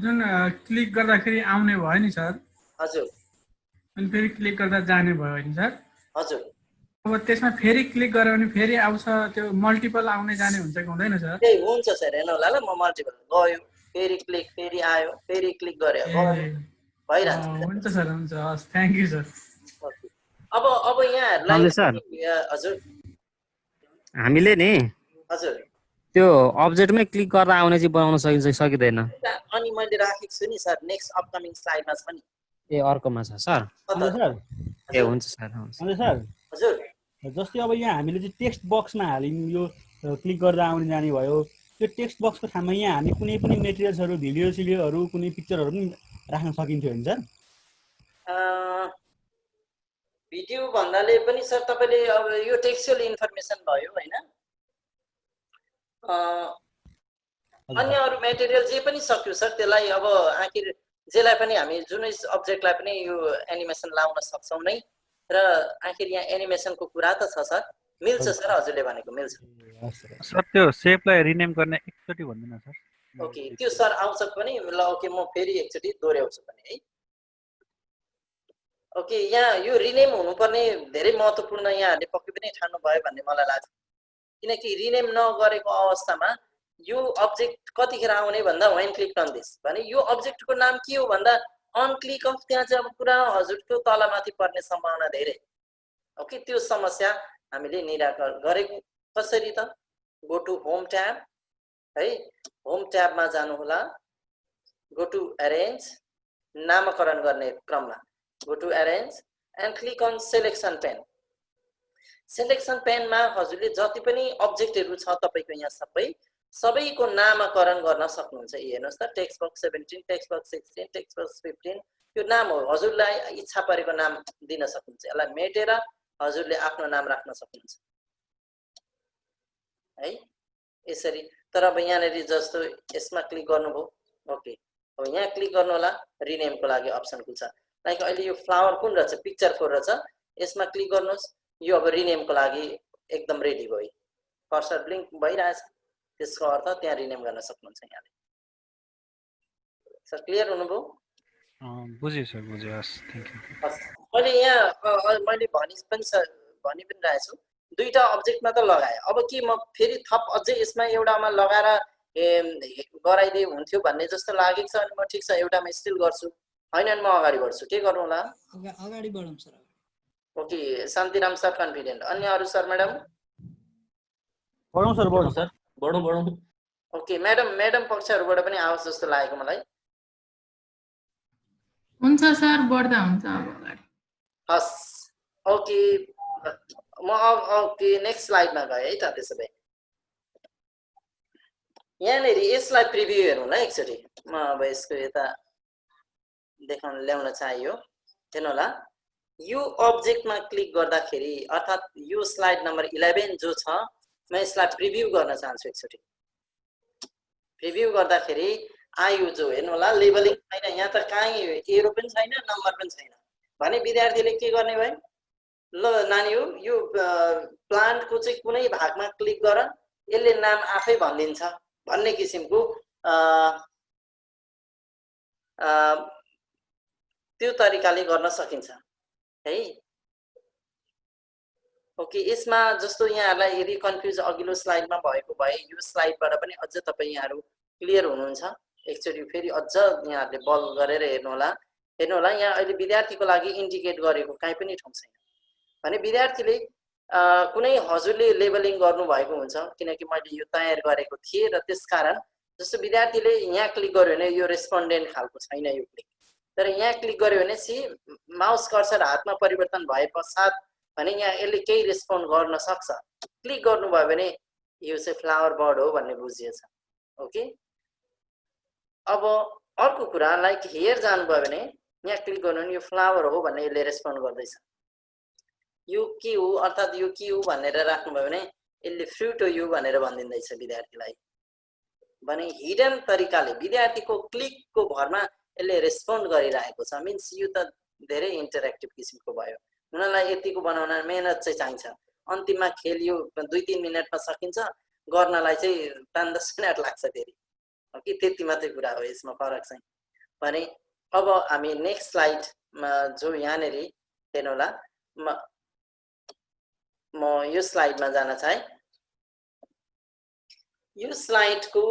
[SPEAKER 5] जुन क्लिक गर्दाखेरि आउने भयो नि सर
[SPEAKER 1] हजुर
[SPEAKER 5] अनि फेरि क्लिक गर्दा जाने भयो नि सर
[SPEAKER 1] हजुर
[SPEAKER 5] अब त्यसमा फेरि क्लिक गऱ्यो भने फेरि आउँछ त्यो मल्टिपल आउने जाने हुन्छ कि हुँदैन सर
[SPEAKER 1] त्यही हुन्छ सर हेर्नु होला ल म मल्टिपल गयो फेरि क्लिक फेरि आयो फेरि क्लिक गरे भइरहन्छ
[SPEAKER 5] हुन्छ सर हुन्छ हस् थ्यांक यू सर
[SPEAKER 1] अब यहाँहरुलाई हजुर
[SPEAKER 6] हामीले नि
[SPEAKER 1] हजुर
[SPEAKER 6] त्यो अब्जेक्टमै क्लिक गर्दा आउने चाहिँ बनाउन सकिन्छ सकिदैन
[SPEAKER 1] अनि मैले राखेको छु नि सर नेक्स्ट अपकमिङ स्लाइडमा छ नि
[SPEAKER 6] ए अर्कोमा छ सर
[SPEAKER 3] सर
[SPEAKER 6] ए हुन्छ सर हुन्छ
[SPEAKER 3] सर
[SPEAKER 1] हजुर
[SPEAKER 3] जस्तै अब यहाँ हामीले चाहिँ टेक्स्ट बक्समा हाल्यौँ यो क्लिक गर्दा आउने जाने भयो त्यो टेक्स्ट बक्सको ठाउँमा यहाँ हामी कुनै पनि मेटेरियल्सहरु भिडियो सिडियोहरु कुनै पिक्चरहरु पनि राख्न सकिन्थ्यो नि सर
[SPEAKER 1] भिडियो भन्नाले पनि सर तपाईले अब यो टेक्स्चुअल इन्फर्मेसन भयो हैन अन्य अरु मेटेरियल जे पनि सक्यो सर त्यसलाई अब आखिर जेलाई पनि हामी जुनै अब्जेक्टलाई पनि यो एनिमेसन लाउन सक्छौं नै र आखिर यहाँ एनिमेसनको कुरा त छ सर मिल्छ सर हजुरले भनेको मिल्छ
[SPEAKER 3] सर त्यो शेपलाई रिनेम गर्ने एकचोटी भन्दिन सर
[SPEAKER 1] ओके त्यो सर आउँछ पनि ल ओके म फेरि एकचोटी दोहोर्याउँछु पनि है ओके यहाँ यो रिनेम हुनुपर्ने धेरै महत्त्वपूर्ण यहाँहरुले पक्कै पनि ठान्नु भयो भन्ने मलाई लाग्छ किनकि रिनेम नगरेको अवस्थामा यो अब्जेक्ट कतिखेर आउने भन्दा व्हेन क्लिक अन दिस भने यो अब्जेक्टको नाम के हो भन्दा अन क्लिक अफ त्यहाँ चाहिँ अब पुरा हजुरको तलमाथि पर्ने सम्भावना धेरै ओके त्यो समस्या हामीले निराकरण गरेको कसरी त गो टु होम ट्याब है होम ट्याबमा जानु होला गो टु अरेन्ज नामकरण गर्ने क्रममा go to arrange and click on selection pane selection पेनमा हजुरले जति पनि अब्जेक्टहरु छ तपाईको यहाँ सबैको नामकरण गर्न सक्नुहुन्छ हेर्नुस् त text box 17 text box 16 text box 15 यो नाम हो हजुरलाई इच्छा परेको नाम दिन सक्नुहुन्छ यसलाई मेटेर हजुरले आफ्नो नाम राख्न सक्नुहुन्छ है यसरी तर अब यहाँनेरि जस्तो यसमा क्लिक गर्नुभयो ओके अब यहाँ क्लिक गर्नु होला रिनेमको लागि अप्सन खुल्छ लाइक अहिले यो फ्लावर कुन रहेछ पिक्चर 4 रहेछ यसमा क्लिक गर्नुस् यो अब रिनेमको लागि एकदम रेडी भयो कर्सर ब्लिंक भइरहेछ त्यसको अर्थ त्यहाँ रिनेम गर्न सक्नुहुन्छ यहाँले सर क्लियर हुनुभयो
[SPEAKER 3] बुझे सर बुझे हस् थ्यांक यू
[SPEAKER 1] मैले यहाँ मैले भनि पनि रहेछु दुईटा अब्जेक्टमा त लगाए अब के म फेरि थप अझै यसमा एउटामा लगाएर गराइदिए हुन्थ्यो भन्ने जस्तो लागेको छ अनि म ठीक छ एउटामा स्टिल गर्छु हैन म अगाडि बढ्छु के गर्नु होला
[SPEAKER 4] अगाडि बढौं sir
[SPEAKER 1] okay Shantiram sir confident अन्य अरु सर म्याडम
[SPEAKER 3] बढौं सर बढौं
[SPEAKER 1] ओके म्याडम पक्षहरुबाट पनि आओस् जस्तो लागेको मलाई
[SPEAKER 7] हुन्छ सर बढ्दा हुन्छ अब अगाडि
[SPEAKER 1] हस् ओके म ओके नेक्स्ट स्लाइडमा गए है त त्यसो भए यहाँनेरि यसलाई प्रिभ्यू हेरौँ ल एकचोटी म अब यसको यता देखाउन ल्याउन चाहियो हेर्नु होला यो अब्जेक्टमा क्लिक गर्दाखेरि अर्थात यो स्लाइड नम्बर 11 जो छ म यसलाई प्रिभ्यू गर्न चाहन्छु एकचोटी प्रिभ्यू गर्दाखेरि आयो जो हेर्नु होला लेबलिङ छैन यहाँ त कहीँ एरो पनि छैन नम्बर पनि छैन भने विद्यार्थीले के गर्ने भयो ल नानी हो यो प्लान्टको चाहिँ कुनै भागमा क्लिक गर यसले नाम आफै भनिदिन्छ भन्ने किसिमको त्यो तरिकाले गर्न सकिन्छ है ओके यसमा जस्तो यहाँहरुलाई यदि कन्फ्युज अघिल्लो स्लाइडमा भएको भए यो स्लाइडबाट पनि अझ तपाई यहाँहरु क्लियर हुनुहुन्छ एकचोटी फेरि अझ यहाँहरुले बल गरेर हेर्नु होला हेर्नु होला यहाँ अहिले विद्यार्थीको लागि इन्डिकेट गरेको कहीँ पनि ठाउँ छैन भने विद्यार्थीले कुनै हजुरले लेबलिङ गर्नुभएको हुन्छ किनकि मैले यो तयार गरेको थिएँ र त्यसकारण जस्तो विद्यार्थीले यहाँ क्लिक गर्यो भने यो रेस्पोन्डेन्ट खालको छैन यो क्लिक तर यहाँ क्लिक गर्यो भने चाहिँ माउस कर्सर हातमा परिवर्तन भए पश्चात भने यहाँ यसले केही रेस्पोन्ड गर्न सक्छ क्लिक गर्नुभयो भने यो चाहिँ फ्लावर बर्ड हो भन्ने बुझिएछ ओके अब अर्को कुरा लाइक हेयर जानुभयो भने यहाँ क्लिक गर्नु भने यो फ्लावर हो भन्ने यसले रेस्पोन्ड गर्दैछ यो के हो अर्थात् यो के हो भनेर राख्नुभयो भने यसले फ्रुट हो यो भनेर भनिदिँदैछ विद्यार्थीलाई भने हिडन तरिकाले विद्यार्थीको क्लिकको भरमा यसले रेस्पोन्ड गरिरहेको छ मिन्स यो त धेरै इन्टरेक्टिभ किसिमको भयो हुनलाई यतिको बनाउन मेहनत चाहिँ चाहिन्छ अन्तिममा खेल यो 2-3 मिनेटमा सकिन्छ गर्नलाई चाहिँ 5-10 मिनेट लाग्छ धेरै ओके त्यति मात्रै कुरा हो यसमा फरक चाहिँ भने अब हामी नेक्स्ट स्लाइडमा जो यहाँनेरि हेर्नु होला म यो स्लाइडमा जान चाहे यो स्लाइडको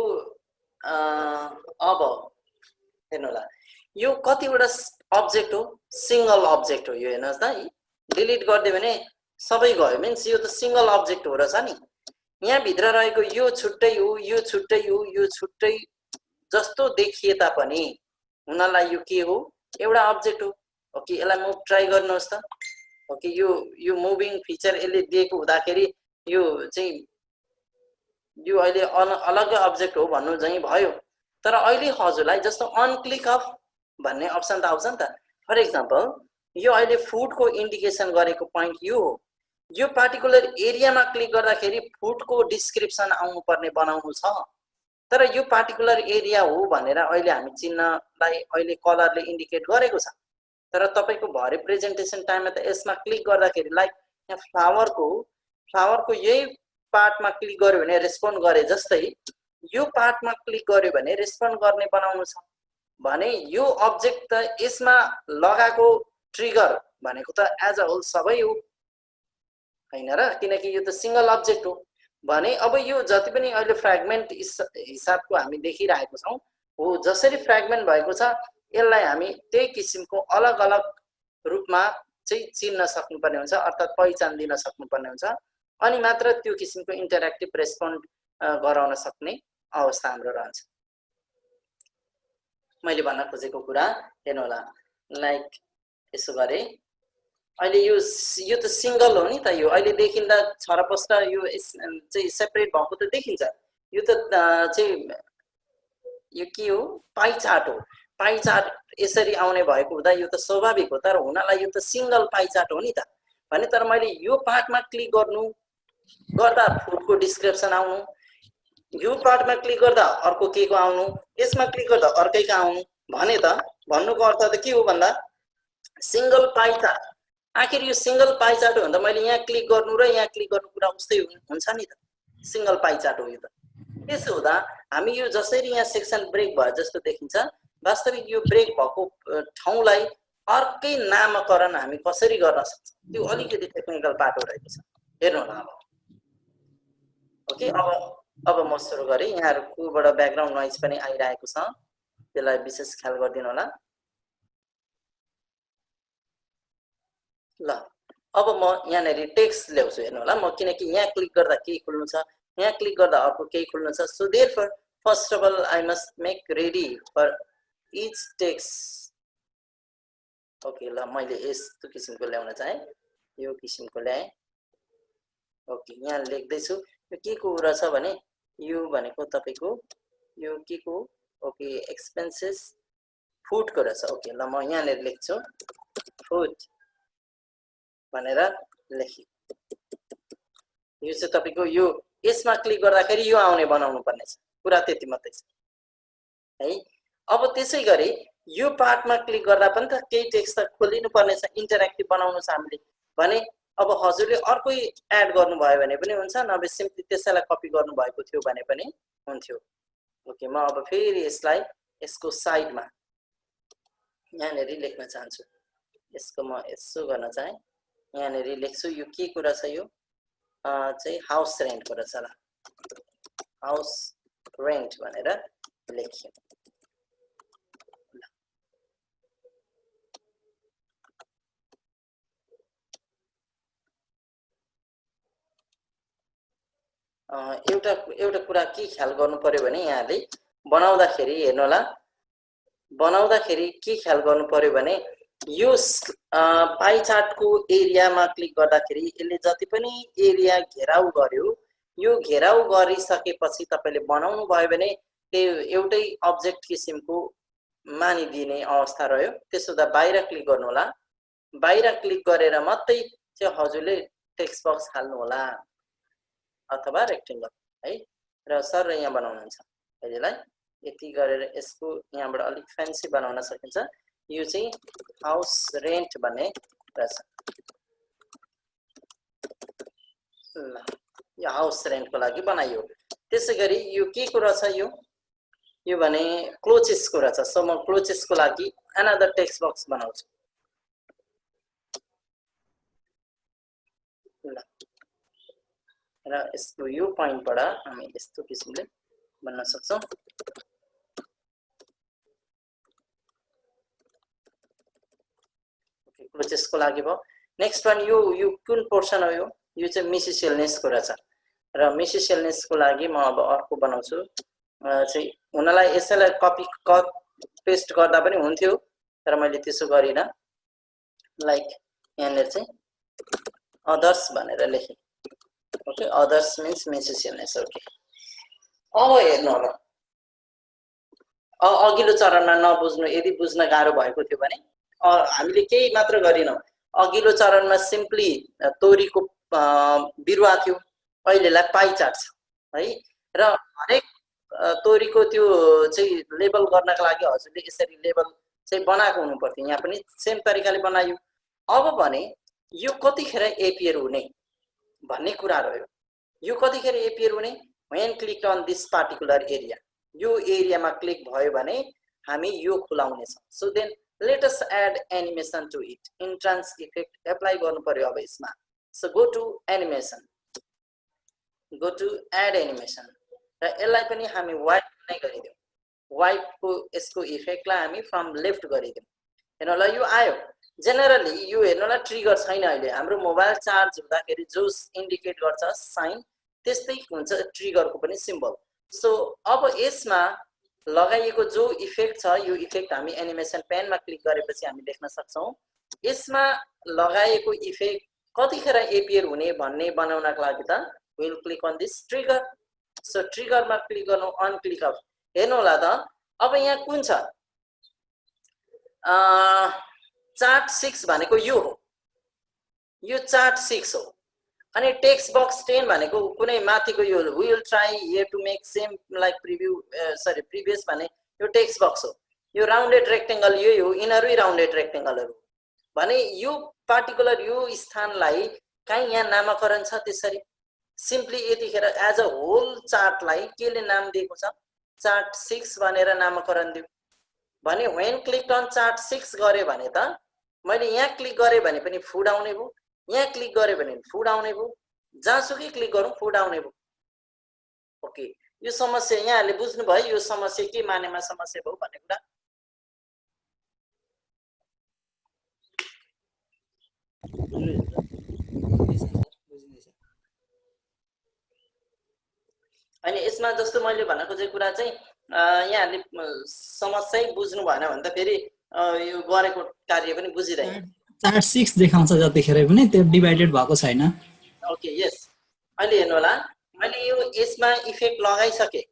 [SPEAKER 1] अब हेर्नु होला यो कतिवटा अब्जेक्ट हो सिंगल अब्जेक्ट हो यो हेर्नुहोस् न डिलिट गरिदियो भने सबै गयो मिन्स यो त सिंगल अब्जेक्ट हो रहेछ नि यहाँ भित्र रहेको यो छुट्टै हो यो छुट्टै हो यो छुट्टै जस्तो देखिए तापनि हुनलाई यो के हो एउटा अब्जेक्ट हो ओके यसलाई मुभ ट्राई गर्नुहोस् त ओके यो मुभिङ फिचर यसले दिएको हुँदाखेरि यो चाहिँ यो अहिले अलग अब्जेक्ट हो भन्नु चाहिँ भयो तर अहिले हजुरलाई जस्तो अनक्लिक अफ भन्ने अप्सन त आउँछ नि त फर एक्जाम्पल यो अहिले फुडको इन्डिकेसन गरेको पोइन्ट यो हो यो पार्टिकुलर एरियामा क्लिक गर्दाखेरि फुडको डिस्क्रिप्सन आउनुपर्ने बनाउनु छ तर यो पार्टिकुलर एरिया हो भनेर अहिले हामी चिन्हलाई अहिले कलरले इन्डिकेट गरेको छ तर तपाईको भरे प्रेजेन्टेसन टाइममा त यसमा क्लिक गर्दाखेरि लाइक यहाँ फ्लावरको यही पार्टमा क्लिक गर्यो भने रेस्पोन्ड गरे जस्तै यो पार्टमा क्लिक गर्यो भने रेस्पोन्ड गर्ने बनाउनु छ भने यो अब्जेक्ट त यसमा लगाएको ट्रिगर भनेको त एज अ होल सबै हो हैन र किनकि यो त सिंगल अब्जेक्ट हो भने अब यो जति पनि अहिले फ्र्यागमेन्ट हिसाबको हामी देखिरहेको छौं हो जसरी फ्र्यागमेन्ट भएको छ यसलाई हामी त्यही किसिमको अलग अलग रूपमा चाहिँ चिन्न सक्नुपर्ने हुन्छ अर्थात् पहिचान दिन सक्नुपर्ने हुन्छ अनि मात्र त्यो किसिमको इन्टरेक्टिभ रेस्पोन्ड गराउन सक्ने अवस्था हाम्रो रहन्छ मैले भन्न खोजेको कुरा हेर्नु होला लाइक यसो गरे अहिले यो त सिंगल हो नि त यो अहिले देखिँदा छरपस्ट यो चाहिँ सेपरेट भएको त देखिन्छ यो त चाहिँ यो के हो पाइ चार्ट हो पाइ चार्ट यसरी आउने भएको हुँदा यो त स्वाभाविक हो तर हुनलाई यो त सिंगल पाइ चार्ट हो नि त भने तर मैले यो पार्टमा क्लिक गर्दा फुडको डिस्क्रिप्सन आउनु यो पार्टमा क्लिक गर्दा अर्को के को आउनु यसमा क्लिक गर्दा अर्कैको आउनु भने त भन्नुको अर्थ त के हो भन्दा सिंगल पाइ चार्ट आखिर यो सिंगल पाइ चार्ट हो भने त मैले यहाँ क्लिक गर्नु र यहाँ क्लिक गर्नु कुरा उस्तै हुन्छ नि त सिंगल पाइ चार्ट हो यो त त्यसो हुँदा हामी यो जसरी यहाँ सेक्सन ब्रेक भयो जस्तो देखिन्छ वास्तविक यो ब्रेक भएको ठाउँलाई अर्कै नामकरण हामी कसरी गर्न सक्छौं त्यो अलिकति टेक्निकल पाटो रहेको छ हेर्नु होला अब ओके अब म सुरु गरे यहाँहरुकोबाट ब्याकग्राउन्ड नोइज पनि आइरहेको छ त्यसलाई विशेष ख्याल गरिदिनु होला ल अब म यहाँनेरि टेक्स्ट ल्याउँछु हेर्नु होला म किनकि यहाँ क्लिक गर्दा के खुल्नु छ यहाँ क्लिक गर्दा अर्को केही खुल्नु छ so therefore first of all I must make ready for each text okay ल मैले यस्तो किसिमको ल्याउन चाहे यो किसिमको ल्याए ओके यहाँ लेख्दै छु यो के को रहेछ भने यो भनेको तपाईको यो के को ओके एक्सपेन्सेस फुड को रहेछ ओके ल म यहाँ नेर लेख्छु फुड भनेर लेखि यो चाहिँ तपाईको यो यसमा क्लिक गर्दाखेरि यो आउने बनाउनु पर्ने छ कुरा त्यति मात्रै छ है अब त्यसै गरी यो पार्टमा क्लिक गर्दा पनि त केही टेक्स्ट त खोलिनु पर्ने छ इन्टरेक्टिभ बनाउनु छ हामीले भने अब हजुरले अर्कै एड गर्नु भयो भने पनि हुन्छ नभए सिम्पली त्यसैलाई कपी गर्नु भएको थियो भने पनि हुन्थ्यो ओके म अब फेरि यसलाई यसको साइडमा यहाँनेरि लेख्न चाहन्छु यसको म यसो गर्न चाहे यहाँनेरि लेख्छु यो के कुरा छ यो चाहिँ हाउस रेन्ट को रहेछ ल हाउस रेन्ट भनेर लेख्यो एउटा एउटा कुरा के ख्याल गर्नु पर्यो भने यहाँले बनाउँदाखेरि हेर्नु होला बनाउँदाखेरि के ख्याल गर्नु पर्यो भने यो पाई चार्टको एरियामा क्लिक गर्दाखेरि यसले जति पनि एरिया घेराउ गर्यो यो घेराउ गरिसकेपछि तपाईले बनाउनु भयो भने त्यो एउटै अब्जेक्ट किसिमको मानिदिने अवस्था रह्यो। त्यसो त बाहिर क्लिक गर्नु होला, बाहिर क्लिक गरेर मात्रै चाहिँ हजुरले टेक्स्ट बक्स हाल्नु होला अथवा रेक्टेंगल है। र सर यहाँ बनाउनुहुन्छ यसलाई यति गरेर यसको यहाँबाट अलिक फ्यान्सी बनाउन सकिन्छ। यो चाहिँ हाउस रेन्ट भन्ने रहेछ ल, यो हाउस रेन्टको लागि बनाइयो। त्यसैगरी यो के कुरा छ यो भने क्लोचेसको रहेछ। सो म क्लोचेसको लागि अनदर टेक्स्ट बक्स बनाउँछु ल। र यसको यो पोइन्टबाट हामी यस्तो किसिमले भन्न सक्छौं। ओके क्लोचेसको लागि भयो। नेक्स्ट वान यो कुन पोर्सन हो यो चाहिँ मिसिसेलनेसको रहेछ। र मिसिसेलनेसको लागि म अब अर्को बनाउँछु चाहिँ हुनलाई यसैलाई कपी कट पेस्ट गर्दा पनि हुन्थ्यो तर मैले त्यसो गरिन। लाइक यहाँनिर चाहिँ अदर्स भनेर लेखेँ। Okay others means miscellaneous. Okay अब हेर्नु होला अघिल्लो चरणमा नबुझ्नु यदि बुझ्न गाह्रो भएको थियो भने हामीले केही मात्र गरिनौं। अघिल्लो चरणमा सिम्पली तोरीको बिरुवा थियो, अहिलेलाई पाई चार्ट छ है। र हरेक तोरीको त्यो चाहिँ लेबल गर्नका लागि हजुरले यसरी लेबल चाहिँ बनाएको हुनु पर्थ्यो। यहाँ पनि सेम तरिकाले बनायो। अब भने यो कतिखेर एपियर हुने भन्ने कुरा रह्यो। यो कतिखेर एपियर हुने when click on this particular area. यो एरियामा क्लिक भयो भने हामी यो खुलाउने छौं। So then let us add animation to it. Entrance effect apply गर्नु पर्यो अब यसमा। So go to animation, go to add animation र यसलाई पनि हामी वाइट नै गरिदियौं। वाइट को यसको इफेक्टलाई हामी फ्रम लेफ्ट गरिदियौं। हेर्नुला यो आयो। जेनरली यो हेर्नुला ट्रिगर छैन अहिले। हाम्रो मोबाइल चार्ज हुँदाखेरि जो इन्डिकेट गर्छ साइन त्यस्तै हुन्छ ट्रिगरको पनि सिम्बल। सो अब यसमा लगाइएको जो इफेक्ट छ यो इफेक्ट हामी एनिमेसन पेनमा क्लिक गरेपछि हामी देख्न सक्छौं। यसमा लगाइएको इफेक्ट कतिखेर एपियर हुने भन्ने बनाउनको लागि त will click on this trigger. So ट्रिगरमा क्लिक गर्नु, अन क्लिक अफ। हेर्नु होला त अब यहाँ कुन छ चार्ट 6 भनेको यो हो। यो चार्ट 6 हो। अनि टेक्स्ट बक्स 10 भनेको कुनै माथिको यो will try here to make same like preview sorry previous भने यो टेक्स्ट बक्स हो। यो राउन्डेड रेक्टेंगल यही हो, यिनीहरु राउन्डेड रेक्टेंगलहरु भने यो पार्टिकुलर यो स्थानलाई कहीं यहाँ नामकरण छ। त्यसरी सिम्पली यतिखेर एज अ होल चार्टलाई केले नाम दिएको छ चार्ट 6 भनेर नामकरण दियो भने व्हेन क्लिक अन चार्ट 6 गरे भने त मैले यहाँ क्लिक गरे भने पनि फुड आउने भो, यहाँ क्लिक गरे भने फुड आउने भो, जहाँसुकै क्लिक गरौँ फुड आउने भो। ओके यो समस्या यहाँले बुझ्नु भयो। यो समस्या के मानेमा समस्या भयो भन्ने कुरा अनि यसमा जस्तो मैले भनेको चाहिँ कुरा चाहिँ यहाँले समस्या बुझ्नु भएन भने त फेरि यो गरेको कार्य पनि बुझिदैन।
[SPEAKER 4] चार्ट 6 देखाउँछ जतिखेर पनि त्यो डिभाइडेड भएको छैन।
[SPEAKER 1] ओके यस अहिले हेर्नु होला मैले यो यसमा इफेक्ट लगाइसके।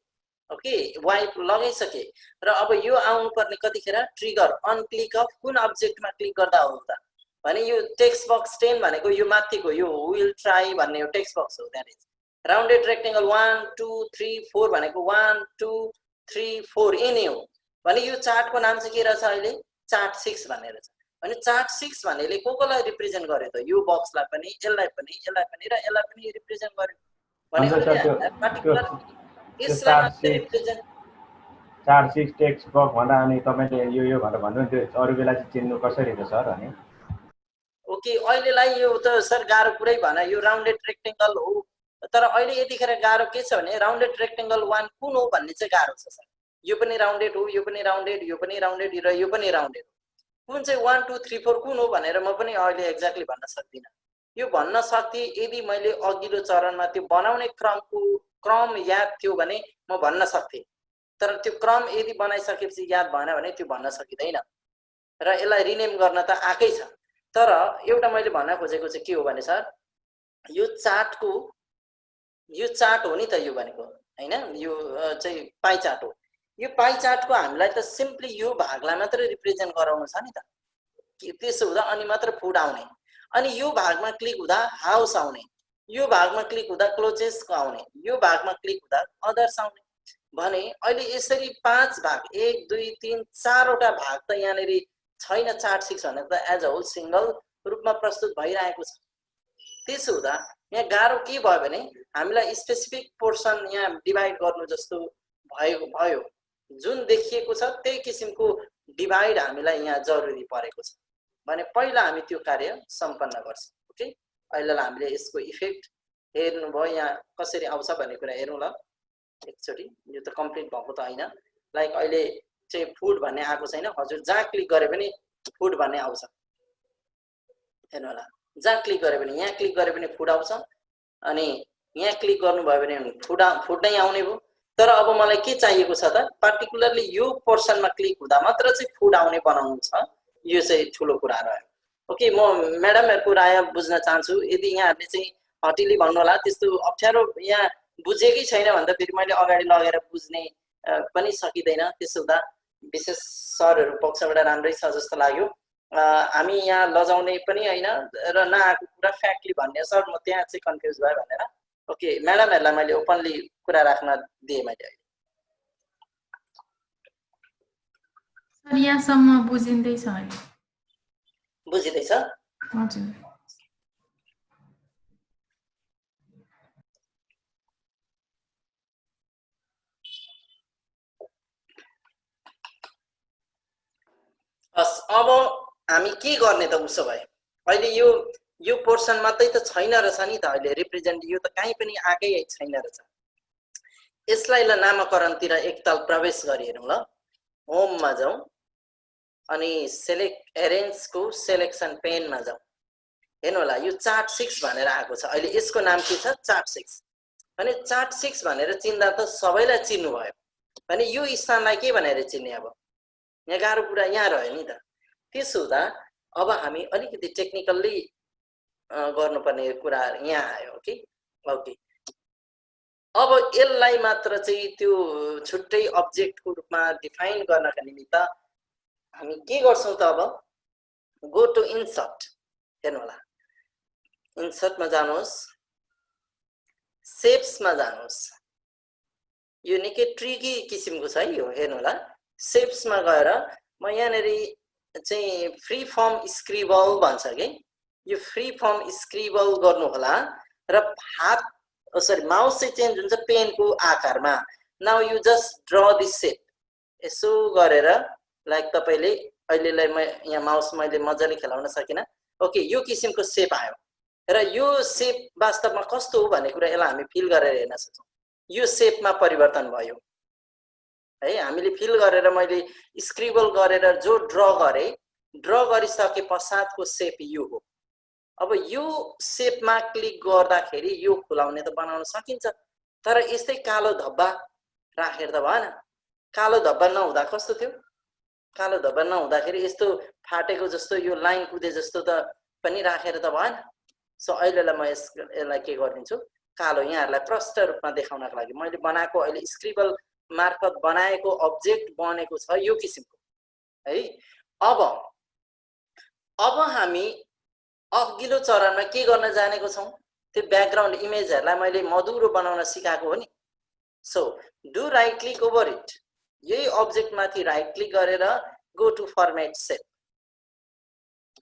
[SPEAKER 1] ओके वाइप लगाइसके र अब यो आउनु पर्ने कतिखेर ट्रिगर अन क्लिक अफ कुन अब्जेक्टमा क्लिक गर्दा हो त भने यो टेक्स्ट बक्स 10 भनेको यो माथिको यो विल ट्राई भन्ने यो टेक्स्ट बक्स हो। दैट इज राउन्डेड रेक्टेंगल 1 2 3 4 भनेको 1 2 3 4 यिनै हो भने यो चार्टको नाम चाहिँ के रहेछ अहिले चार्ट 6 भनेर छ। अनि चार्ट 6 भनेले कोलाई रिप्रेजेन्ट गर्यो त यो बक्सलाई पनि यसलाई पनि यसलाई पनि र यसलाई पनि रिप्रेजेन्ट गर्यो भने पार्टिकुलर यसलाई रिप्रेजेन्ट
[SPEAKER 2] चार्ट 6 टेक्स्ट बक्स भन्दा अनि तपाईले यो भनेर भन्नु त्यो अरु बेला चाहिँ चिन्नु कसरी त सर अनि
[SPEAKER 1] ओके अहिलेलाई यो त सर गाह्रो कुरै भएन। यो राउन्डेड रेक्टेंगल हो तर अहिले यतिखेर गाह्रो के छ भने राउन्डेड रेक्टेंगल 1 कुन हो भन्ने चाहिँ गाह्रो छ सर। यो पनि राउन्डेड हो, यो पनि राउन्डेड, यो पनि राउन्डेड र यो पनि राउन्डेड हो। कुन चाहिँ 1 2 3 4 कुन हो भनेर म पनि अहिले एक्ज्याक्टली भन्न सक्दिनँ। यो भन्न सक्थे यदि मैले अघिल्लो चरणमा त्यो बनाउने क्रमको क्रम याद थियो भने म भन्न सक्थेँ, तर त्यो क्रम यदि बनाइसकेपछि याद भएन भने त्यो भन्न सकिँदैन र यसलाई रिनेम गर्न त आकै छ। तर एउटा मैले भन्न खोजेको चाहिँ के हो भने सर, यो चार्ट हो नि त यो भनेको हैन, यो चाहिँ पाइ चार्ट हो। यो पाइ चार्टको हामीलाई त सिम्पली यो भागलाई मात्र रिप्रेजेन्ट गराउनु छ नि त। त्यसो हुँदा अनि मात्र फुड आउने, अनि यो भागमा क्लिक हुँदा हाउस आउने, यो भागमा क्लिक हुँदा क्लोजेसको आउने, यो भागमा क्लिक हुँदा अदर्स आउने। भने अहिले यसरी 5 भाग 1 2 3 4 वटा भाग त यहाँनेर छैन। चार्ट 6 भनेर त एज अ होल सिंगल रूपमा प्रस्तुत भइरहेको छ। त्यसो हुँदा यहाँ गाह्रो के भयो भने हामीलाई स्पेसिफिक पोर्सन यहाँ डिभाइड गर्नु जस्तो भयो। जुन देखिएको छ त्यही किसिमको डिभाइड हामीलाई यहाँ जरुरी परेको छ भने पहिला हामी त्यो कार्य सम्पन्न गर्छौं। ओके, अहिलेलाई हामीले यसको इफेक्ट हेर्नुभयो यहाँ कसरी आउँछ भन्ने कुरा हेरौँ ल एकचोटी। यो त कम्प्लिट भएको त हैन। लाइक अहिले चाहिँ फुड भन्ने आएको छैन, हजुर जहाँ क्लिक गरे पनि फुड भन्ने आउँछ। हेर्नु होला, जहाँ क्लिक गरे पनि, यहाँ क्लिक गरे पनि फुड आउँछ, अनि यहाँ क्लिक गर्नुभयो भने फुड नै आउने भयो। तर अब मलाई के चाहिएको छ त, पार्टिकुलरली यो पोर्सनमा क्लिक हुँदा मात्र चाहिँ फुड आउने बनाउनु छ। यो चाहिँ ठुलो कुरा रह्यो। ओके, म म्याडमहरुको राय बुझ्न चाहन्छु। यदि यहाँहरुले चाहिँ हटिली भन्नु होला, त्यस्तो अप्ठ्यारो यहाँ बुझेकै छैन भन्दा फेरि मैले अगाडि लगेर बुझ्ने पनि सकिदैन। त्यसो हुँदा विशेष सरहरु पक्षबाट राम्रै छ जस्तो लाग्यो। हामी यहाँ लजाउने पनि हैन र नआएको कुरा फ्याक्टली भन्ने। सर म त्यहाँ चाहिँ कन्फ्युज भए भनेर। ओके, म्याडमहरुलाई मैले ओपनली कुरा राख्न दिए मैले।
[SPEAKER 7] सर यहाँसम्म बुझिँदैछ अहिले।
[SPEAKER 1] बुझिँदैछ?
[SPEAKER 7] हजुर।
[SPEAKER 1] बस अब हामी के गर्ने त उसो भए? अहिले यो पोर्सन मात्रै त छैन रहेछ नि त अहिले रिप्रेजेन्ट। यो त कहीँ पनि आकै छैन रहेछ। यसलाई ल नामकरणतिर एकताल प्रवेश गरी हेरौँ ल। होममा जाउँ अनि सेलेक्ट एरेन्जको सेलेक्सन पेनमा जाउँ। हेर्नु होला, यो चार्ट 6 भनेर आएको छ। अहिले यसको नाम के छ? चार्ट 6। अनि चार्ट 6 भनेर चिन्दा त सबैलाई चिन्नु भयो। अनि यो स्थानलाई के भनेर चिन्ने? अब यहाँ गाह्रो कुरा यहाँ रह्यो नि त। त्यसो हुँदा अब हामी अलिकति टेक्निकल्ली गर्नुपर्ने कुरा यहाँ आयो। ओके ओके, अब यसलाई मात्र चाहिँ त्यो छुट्टै अब्जेक्टको रूपमा डिफाइन गर्नका निमित्त हामी के गर्छौं त? अब गो टु इन्सर्ट। हेर्नु होला, इन्सर्टमा जानुहोस्, शेप्समा जानुहोस्। यो निकै ट्रिकी किसिमको छ है यो। हेर्नु होला, शेप्समा गएर म यहाँनेर चाहिँ फ्री फर्म स्क्रिबल भन्छ के, यो फ्री फर्म स्क्रिबल गर्नु होला र हात सरी माउस चाहिँ चेन्ज हुन्छ पेनको आकारमा। Now you just draw this shape. यसो गरेर लाइक तपाईले अहिलेलाई म यहाँ माउस मैले मजाले खेलाउन सकिन। ओके, यो किसिमको शेप आयो र यो शेप वास्तवमा कस्तो हो भन्ने कुरा यसलाई हामी फिल गरेर हेर्न सक्छौं। यो शेपमा परिवर्तन भयो है। हामीले फिल गरेर मैले स्क्रिबल गरेर जो ड्र गरिसके पश्चातको शेप यो हो। अब यो शेपमा क्लिक गर्दाखेरि यो खुलाउने त बनाउन सकिन्छ, तर यस्तै कालो धब्बा राखेर त भएन। कालो धब्बा नहुँदा कस्तो थियो? कालो धब्बा नहुँदाखेरि यस्तो फाटेको जस्तो यो लाइन कुदे जस्तो त पनि राखेर त भएन। सो अहिलेलाई म यसलाई के गरिदिन्छु, कालो यहाँहरुलाई प्रष्ट रूपमा देखाउनको लागि मैले बनाएको अहिले स्क्रिबल मार्फत बनाएको अब्जेक्ट बनेको छ यो किसिमको है। अब हामी अघिल्लो चरणमा के गर्न जानेको छौं? त्यो ब्याकग्राउन्ड इमेजहरुलाई मैले मधुरो बनाउन सिकाएको हो नि। So do right click over it. यही अब्जेक्ट माथि राइट क्लिक गरेर go to format shape.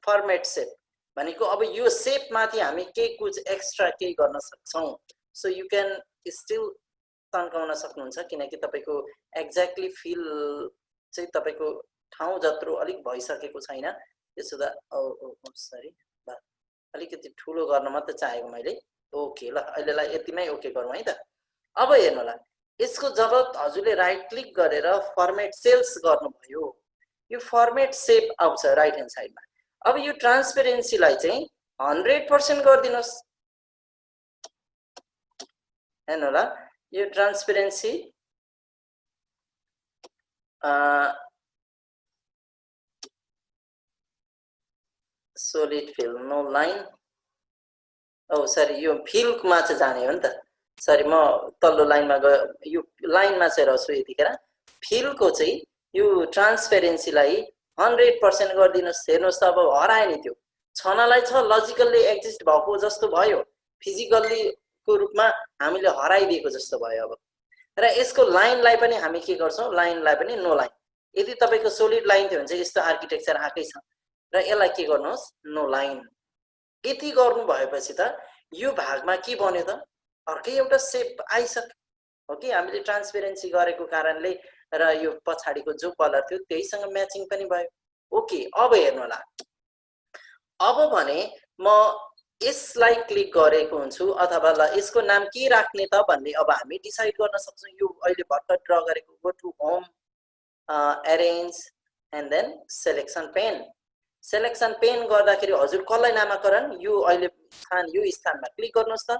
[SPEAKER 1] Format shape भनेको अब यो शेप माथि हामी कुछ एक्स्ट्रा के गर्न सक्छौं। सो यु क्यान स्टिल तन्काउन सक्नुहुन्छ, किनकि तपाईको एक्ज्याक्टली फिल चाहिँ तपाईको ठाउँ जत्रो अलिक भइसकेको छैन। त्यसो हुँदा सरी अलिकति ठुलो गर्न मात्र चाहेको मैले। ओके ल, अहिलेलाई यतिमै ओके गरौँ है त। अब हेर्नु होला, यसको जब हजुरले राइट क्लिक गरेर फर्मेट सेल्स गर्नुभयो, यो फर्मेट शेप आउँछ राइट ह्यान्ड साइडमा। अब यो ट्रान्सपेरेन्सीलाई चाहिँ 100% गरिदिनुस्। हेर्नु होला, यो transparency solid fill no line oh sorry यो fill मा चाहिँ जाने हो नि त सरी म तल्लो लाइनमा गयो यो लाइनमा चाहिँ रहछु यतिखेर fill को चाहिँ यो ट्रान्सपेरेन्सी लाई 100% गर्दिनुस् हेर्नुस् त अब हरायो नि त्यो छनलाई छ लजिकली एक्जिस्ट भएको जस्तो भयो फिजिकली को रूपमा हामीले हराइदिएको जस्तो भयो अब र यसको लाइनलाई पनि हामी के गर्छौं लाइनलाई पनि नो लाइन यदि तपाईको सोलिड लाइन थियो भने चाहिँ यस्तो आर्किटेक्चर आकै छ र यसलाई के गर्नुहोस् नो लाइन यति गर्नु भएपछि त यो भागमा के बन्यो त अर्कै एउटा शेप आइसक्यो हो कि हामीले ट्रान्सपेरेन्सी गरेको कारणले र यो पछाडीको जो कलर थियो त्यहीसँग म्याचिङ पनि भयो ओके अब हेर्नु होला अब भने म यसलाई क्लिक गरेको हुन्छु अथवा ल यसको नाम के राख्ने त भन्ने अब हामी डिसाइड गर्न सक्छौं यो अहिले भर्खर ड्रा गरेको go to home arrange and then selection pane गर्दाखेरि हजुर कसलाई नामाकरण यो अहिले यो स्थानमा क्लिक गर्नुस् त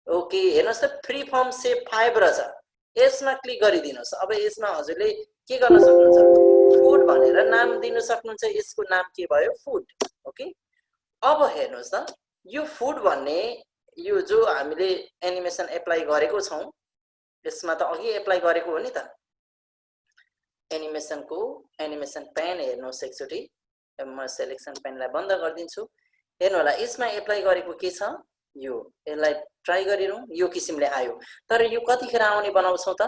[SPEAKER 1] ओके हेर्नुस् त फ्री फर्म शेप 5 रहेछ यसमा क्लिक गरिदिनुस् अब यसमा हजुरले के गर्न सक्नुहुन्छ फुड भनेर नाम दिन सक्नुहुन्छ यसको नाम के भयो फुड ओके अब हेर्नुस् त यो फुड भन्ने यो जो हामीले एनिमेसन एप्लाई गरेको छौं यसमा त अघि एप्लाई गरेको हो नि त एनिमेसन पेन हेर्नुस् एकचोटी म सिलेक्सन पेनलाई बन्द गरिदिन्छु हेर्नु होला यसमा एप्लाई गरेको के छ यो यसलाई ट्राई गरिरौं यो किसिमले आयो तर यो कतिखेर आउने बनाउँछौं त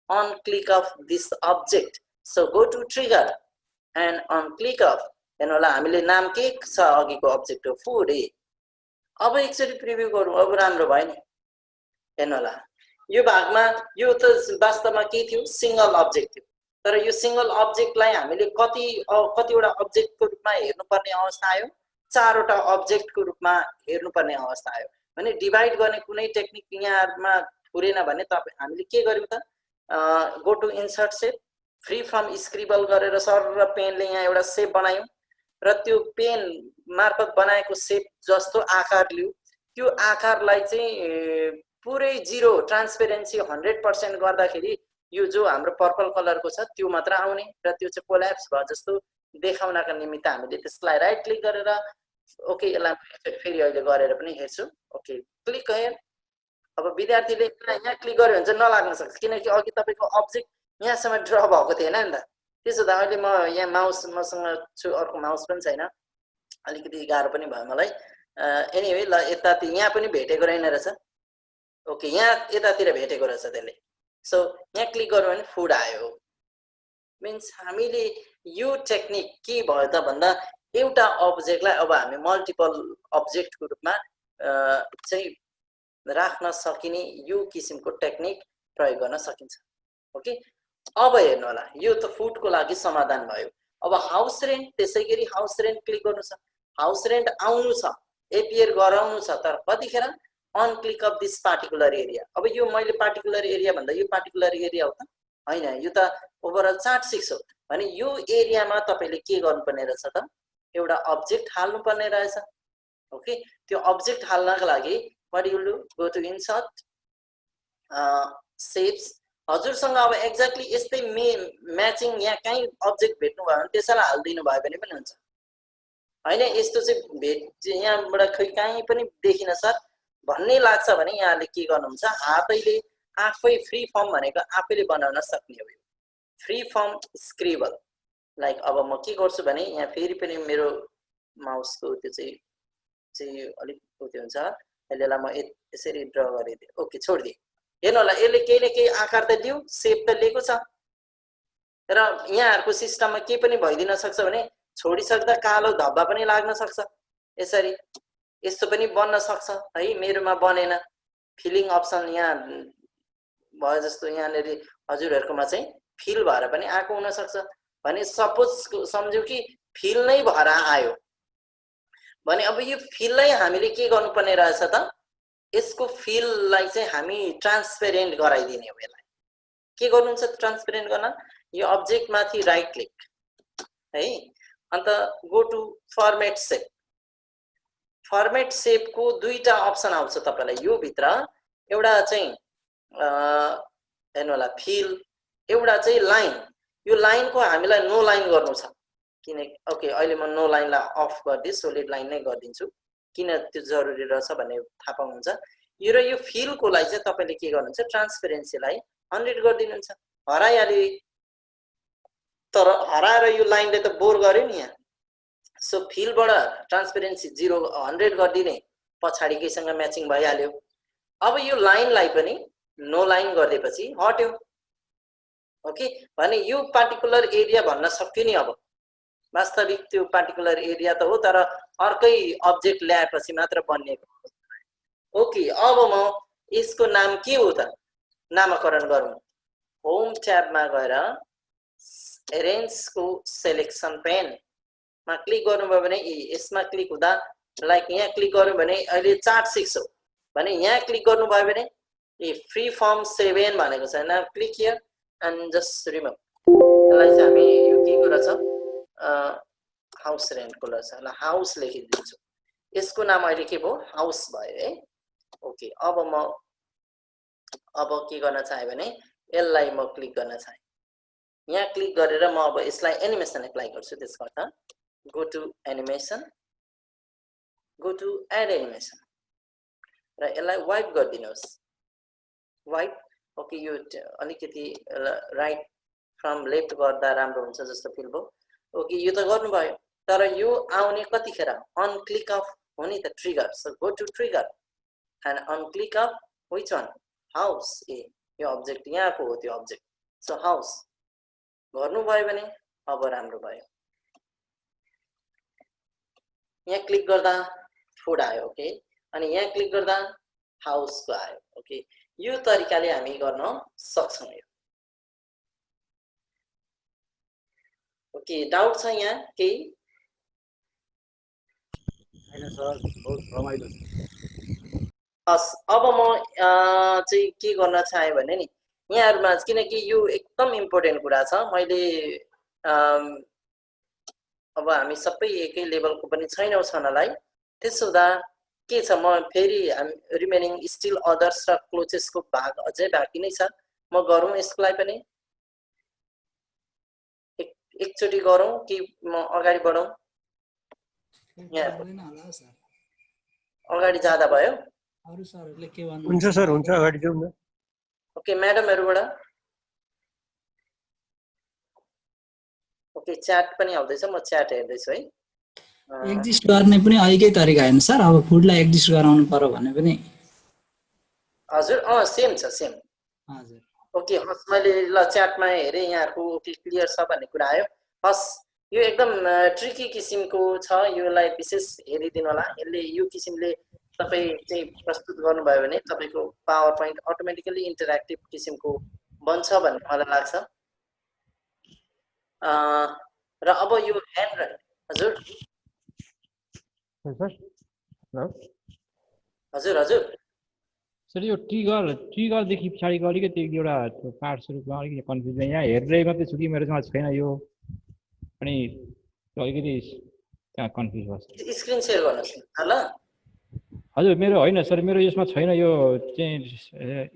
[SPEAKER 1] on click of this object so go to trigger and on click of हेर्नु होला हामीले नाम के छ अघिको अब्जेक्ट हो फुड अब एकचोटी प्रिभ्यू गरौँ अब राम्रो भयो नि हेर्नु होला यो भागमा यो त वास्तवमा के थियो सिंगल अब्जेक्ट थियो तर यो सिंगल अब्जेक्टलाई हामीले कतिवटा अब्जेक्टको रूपमा हेर्नुपर्ने अवस्था आयो चारवटा अब्जेक्टको रूपमा हेर्नुपर्ने अवस्था आयो भने डिभाइड गर्ने कुनै टेक्निक यहाँमा पुरेन भने तपाई हामीले के गर्यौं त go to insert shape free from scribble गरेर सर र पेनले यहाँ एउटा शेप बनायौं र त्यो पेन मार्फत बनाएको शेप जस्तो आकार लियो त्यो आकारलाई चाहिँ पुरै जिरो ट्रान्सपेरेन्सी 100% गर्दाखेरि यो जो हाम्रो पर्पल कलरको छ त्यो मात्र आउने र त्यो चाहिँ कोल्याप्स भयो जस्तो देखाउनका निमित्त हामीले त्यसलाई राइट क्लिक गरेर ओके यसलाई फेरि अहिले गरेर पनि हेर्छु ओके क्लिक हियर अब विद्यार्थीले यहाँ क्लिक गर्यो भने चाहिँ नलाग्न सक्छ किनकि अघि तपाईको अब्जेक्ट यहाँसम्म ड्रा भएको थिएन नि त त्यसो त अहिले म यहाँ माउस मसँग छु अर्को माउस पनि छैन अलिकति गाह्रो पनि भयो मलाई एनीवे ल यताति यहाँ पनि भेटेको रहेन रहेछ ओके यहाँ यतातिर भेटेको रहेछ त्यसले सो यहाँ क्लिक गर्यो भने फुड आयो मिन्स हामीले यो टेक्निक के भयो त भन्दा एउटा अब्जेक्टलाई अब हामी मल्टिपल अब्जेक्टको रूपमा चाहिँ राख्न सकिने यो किसिमको टेक्निक प्रयोग गर्न सकिन्छ ओके अब हेर्नु होला यो त फुडको लागि समाधान भयो अब हाउस रेन्ट त्यसैगरी हाउस रेन्ट क्लिक गर्नु छ हाउस रेन्ट आउनु छ एपियर गराउनु छ तर कतिखेर on click of this particular area अब यो मैले पार्टिकुलर एरिया भन्दा यो पार्टिकुलर एरिया हो त हैन यो त ओभरअल चार्ट 6 हो भने यो एरियामा तपाईले के गर्नुपर्ने रहेछ त एउटा अब्जेक्ट हाल्नु पर्ने रहेछ ओके त्यो अब्जेक्ट हाल्नका लागि what you do go to insert shapes हजुरसँग अब एक्ज्याक्टली यस्तै म्याचिङ यहाँ कहीँ अब्जेक्ट भेट्नु भयो भने त्यसैलाई हाल्दिनु भयो भने पनि हुन्छ हैन यस्तो चाहिँ भेट यहाँबाट खै कहीँ पनि देखिन सर भन्ने लाग्छ भने यहाँले के गर्नुहुन्छ हातैले आफै फ्री फर्म भनेको आफैले बनाउन सक्ने हो फ्री फर्म स्क्रिबल लाइक अब म के गर्छु भने यहाँ फेरि पनि मेरो माउसको त्यो चाहिँ अलिक त्यो हुन्छ यसलाई म यसरी ड्रा गरिदिए ओके छोड्दिए हेर्नु होला यसले केही न केही आकार त दियो शेप त लिएको छ र यहाँहरुको सिस्टममा के पनि भइदिन सक्छ भने छोडिसक्दा कालो धब्बा पनि लाग्न सक्छ यसरी यस्तो पनि बन्न सक्छ है मेरोमा बनेन फिलिङ अप्सन यहाँ भयो जस्तो यहाँनेरि हजुरहरुकोमा चाहिँ फिल भएर पनि आएको हुन सक्छ भने सपोज सम्झौ कि फिल नै भएर आयो भने अब यो फिललाई हामीले के गर्नुपर्ने रहेछ त यसको फिललाई चाहिँ हामी ट्रान्सपेरेन्ट गराइदिने हो यसलाई के गर्नुहुन्छ ट्रान्सपेरेन्ट गर्न यो अब्जेक्ट माथि राइट क्लिक है अन्त गो टु फर्मेट शेप को दुईटा अप्सन आउँछ तपाईलाई यो भित्र एउटा चाहिँ हेर्नु होला फिल, एउटा चाहिँ लाइन। यो लाइनको हामीलाई नो लाइन गर्नु छ किन ओके अहिले म नो लाइनलाई अफ गर्दै सोलिड लाइन नै गरिदिन्छु किन त्यो जरुरी रहेछ भन्ने थाहा पाउनुहुन्छ। यो र यो फिलको लागि चाहिँ तपाईले के गर्नुहुन्छ ट्रान्सपेरेन्सीलाई 100 गरिदिनुहुन्छ। हराइहाल्यो तर हराएर यो लाइनले त बोर गर्यो नि यहाँ। सो फिलबाट ट्रान्सपेरेन्सी 100 गरिदिने पछाडीकैसँग म्याचिङ भइहाल्यो। अब यो लाइनलाई पनि नो लाइन गरिदिएपछि हट्यो। ओके भने यो पार्टिकुलर एरिया भन्न सक्यो नि। अब वास्तविक त्यो पार्टिकुलर एरिया त हो तर अर्कै अब्जेक्ट ल्याएपछि मात्र बनिएको। ओके अब म यसको नाम के हो त नामकरण गरौँ। होम ट्याबमा गएर एरेन्जको सेलेक्सन पेन मा क्लिक गर्नुभयो भने यसमा क्लिक हुँदा लाइक यहाँ क्लिक गर्नु भने अहिले चार्ट 6 हो भने यहाँ क्लिक गर्नुभयो भने फ्री फर्म 7 भनेको छ। Now click here and just remove. यसलाई चाहिँ हामी यो के गरेछ हाउस रेन्टको रहेछ। ल हाउस लेखिदिन्छु। यसको नाम अहिले के भयो हाउस भयो है। ओके अब के गर्न चाहे भने यसलाई म क्लिक गर्न चाहे यहाँ क्लिक गरेर म अब यसलाई एनिमेसन एप्लाई गर्छु। त्यसको अर्थ go to animation, go to add animation र यसलाई वाइप गरिदिनुहोस्। वाइप ओके यो अलिकति राइट फ्रम लेफ्ट गर्दा राम्रो हुन्छ जस्तो फिल भयो। ओके यो त गर्नुभयो तर यो आउने कतिखेर अन क्लिक अफ हो नि त trigger. So go to trigger and on click of which one house. यो अब्जेक्ट यहाँको हो त्यो अब्जेक्ट। सो हाउस गर्नुभयो भने अब राम्रो भयो। यहाँ क्लिक गर्दा फुड आयो। ओके अनि यहाँ क्लिक गर्दा हाउसको आयो। ओके यो तरिकाले हामी गर्न सक्छौँ यो। ओके डाउट छ यहाँ केही?
[SPEAKER 3] हैन सर बहुत रमाइलो छ।
[SPEAKER 1] हस् अब म चाहिँ के गर्न चाहे भने नि यहाँहरुमा किनकि यो एकदम इम्पोर्टेन्ट कुरा छ। मैले अब हामी सबै एकै लेभलको पनि छैनौं छनलाई। त्यसो हुँदा के छ म फेरि रिमेनिङ स्टिल अदर्स र क्लोजेसको भाग अझै बाँकी नै छ। म गरौँ यसलाई पनि एकचोटी गरौँ कि म अगाडि बढौँ? अगाडि जाँदा भयो।
[SPEAKER 4] अरु सरहरुले के भन्नु
[SPEAKER 2] हुन्छ सर हुन्छ अगाडि जाउँ न।
[SPEAKER 1] ओके म्याडमहरुबाट ओके च्याट पनि आउँदैछ। म च्याट हेर्दैछु है।
[SPEAKER 4] एक्जिस्ट गर्ने पनि अहिलेकै तरिका हैन सर। अब फुडलाई एक्जिस्ट गराउनु पर्यो भने पनि
[SPEAKER 1] हजुर सेम छ सेम।
[SPEAKER 4] हजुर
[SPEAKER 1] ओके हस् मैले ल च्याटमा हेरेँ यहाँहरुको ओके क्लियर छ भन्ने कुरा आयो। हस् यो एकदम ट्रिकी किसिमको छ। योलाई विशेष हेरिदिनु होला। यसले यो किसिमले तपाई चाहिँ प्रस्तुत गर्नुभयो भने तपाईको पावर पोइन्ट अटोमेटिकली इन्टरएक्टिभ किसिमको बन्छ भन्ने मलाई लाग्छ। र अब यो ह्यान्ड हजुर हजुर हजुर
[SPEAKER 8] सर यो ट्रिगरदेखि पछाडिको अलिकति एउटा पार्ट्सहरुमा अलिकति कन्फ्युजन यहाँ हेर्दै मात्रै छु कि मेरोसँग छैन यो अनि अलिकति त्यहाँ कन्फ्युज भयो।
[SPEAKER 1] स्क्रिन शेयर गर्नुस् ल।
[SPEAKER 8] हजुर मेरो होइन सर मेरो यसमा छैन यो चाहिँ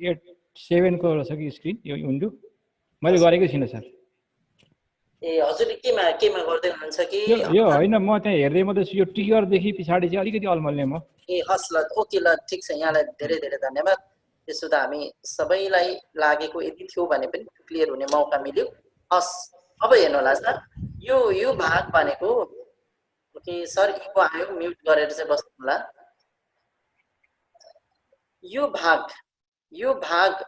[SPEAKER 8] 8-7 को रहेछ कि स्क्रिन यो विन्डो मैले गरेकै छैन सर।
[SPEAKER 1] हजुरले केमा गर्दै हुनुहुन्छ कि
[SPEAKER 8] यो होइन म त्यहाँ हेर्दै मात्रै छु। यो ट्रिगरदेखि पछाडि चाहिँ अलिकति अलमल्ने म।
[SPEAKER 1] हस् ल ओके ल ठिक छ। यहाँलाई धेरै धेरै धन्यवाद। त्यसो त हामी सबैलाई लागेको यदि थियो भने पनि क्लियर हुने मौका मिल्यो। हस् अब हेर्नु होला सर यो भाग भनेको ओके सर इको आयो म्युट गरेर चाहिँ बस्नु होला। यो भाग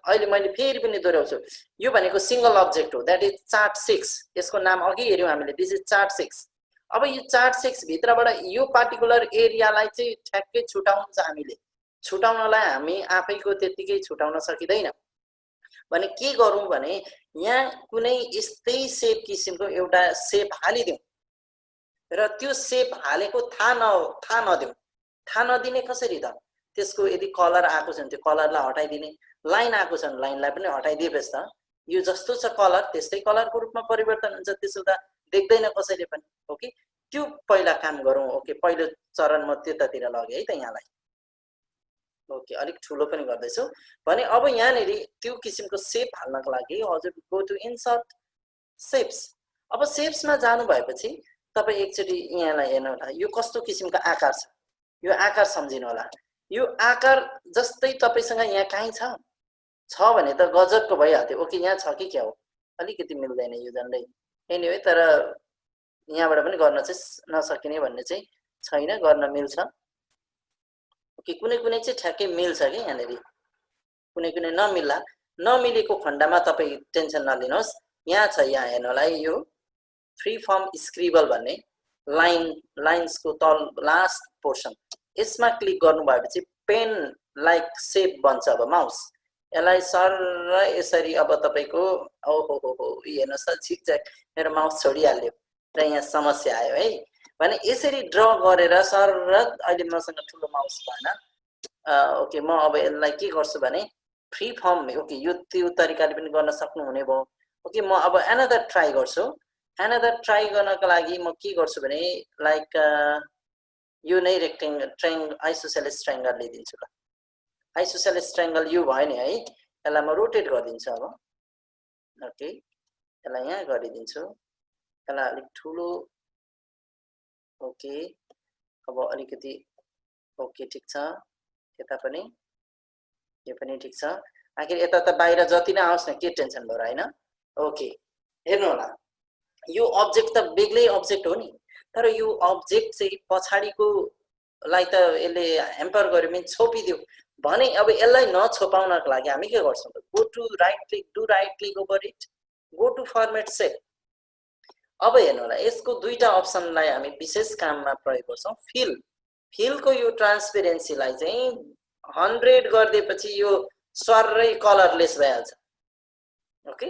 [SPEAKER 1] अहिले मैले फेरि पनि दोहोऱ्याउँछु। यो भनेको सिंगल अब्जेक्ट हो दैट इज चार्ट 6। यसको नाम अघि हेर्यौं हामीले दिस इज चार्ट 6। अब यो चार्ट 6 भित्रबाट यो पार्टिकुलर एरियालाई चाहिँ ठ्याक्कै छुटाउनु छ हामीले। छुटाउनलाई हामी आफैको त्यतिकै छुटाउन सकिदैन भने के गरौँ भने यहाँ कुनै यस्तै सेप किसिमको एउटा सेप हालिदिउँ र त्यो सेप हालेको थाहा नदिउँ। थाहा नदिने कसरी त त्यसको यदि कलर आएको छ भने त्यो कलरलाई हटाइदिने, लाइन आएको छ भने लाइनलाई पनि हटाइदिएपछि त यो जस्तो छ कलर त्यस्तै कलरको रूपमा परिवर्तन हुन्छ। त्यसो त देख्दैन कसैले पनि। ओके त्यो पहिला काम गरौँ। ओके पहिलो चरण म त्यतातिर लगे है त यहाँलाई। ओके अलिक ठुलो पनि गर्दैछु भने अब यहाँनेरि त्यो किसिमको सेप हाल्नको लागि हजुर गो टु इन्सर्ट सेप्स अब सेप्समा जानु भएपछि तपाई एकचोटी यहाँलाई हेर्नु होला यो कस्तो किसिमको आकार छ यो आकार सम्झिनु होला यो आकार जस्तै तपाईसँग यहाँ कहीँ छ भने त गजबको भइहाल्थ्यो ओके यहाँ छ कि क्या हो अलिकति मिल्दैन यो झन्डै एनीवे तर यहाँबाट पनि गर्न चाहिँ नसकिने भन्ने चाहिँ छैन गर्न मिल्छ ओके कुनै कुनै चाहिँ ठ्याक्कै मिल्छ कि यहाँनेरि कुनै कुनै नमिलेको खण्डमा तपाईँ टेन्सन नलिनुहोस् यहाँ छ यहाँ हेर्नलाई यो फ्री फर्म स्क्रिबल भन्ने लाइन्सको तल लास्ट पोर्सन यसमा क्लिक गर्नु भएपछि पेन लाइक सेप बन्छ अब माउस यसलाई सर यसरी अब तपाईको ओहो हो हेर्नुहोस् त झिकझ्याक मेरो माउस छोडिहाल्यो र यहाँ समस्या आयो है भने यसरी ड्र गरेर सर अहिले मसँग ठुलो माउस भएन ओके म अब यसलाई के गर्छु भने फ्री फर्म ओके यो त्यो तरिकाले पनि गर्न सक्नुहुने भयो ओके म अब एनदर ट्राई गर्छु एनदर ट्राई गर्नको लागि म के गर्छु भने लाइक यो नै ट्रायंगल आइसोसेलेस ट्रायंगल लिदिन्छु ल आइसोसेलेस ट्रायंगल यो भयो नि है यसलाई म रोटेट गरिदिन्छु अब ओके यसलाई यहाँ गरिदिन्छु यसलाई अलिक ठुलो ओके अब अलिकति ओके ठीक छ यता पनि यो पनि ठीक छ आखिर यता त बाहिर जति नै आओस् न के टेन्सन भयो हैन ओके हेर्नु होला यो अब्जेक्ट त बेग्लै अब्जेक्ट हो नि तर यो अब्जेक्ट चाहिँ पछाडीको लाई त यसले ह्याम्पर गर्यो भने छोपिदियो भने अब यसलाई नछोपाउनको लागि हामी के गर्छौं त go to right click do right click over it go to format shape अब हेर्नु होला यसको दुईटा अप्सनलाई हामी विशेष काममा प्रयोग गर्छौं फिल को यो ट्रान्सपेरेन्सीलाई चाहिँ 100 गर्दिएपछि यो सर्रै कलरलेस भइहाल्छ ओके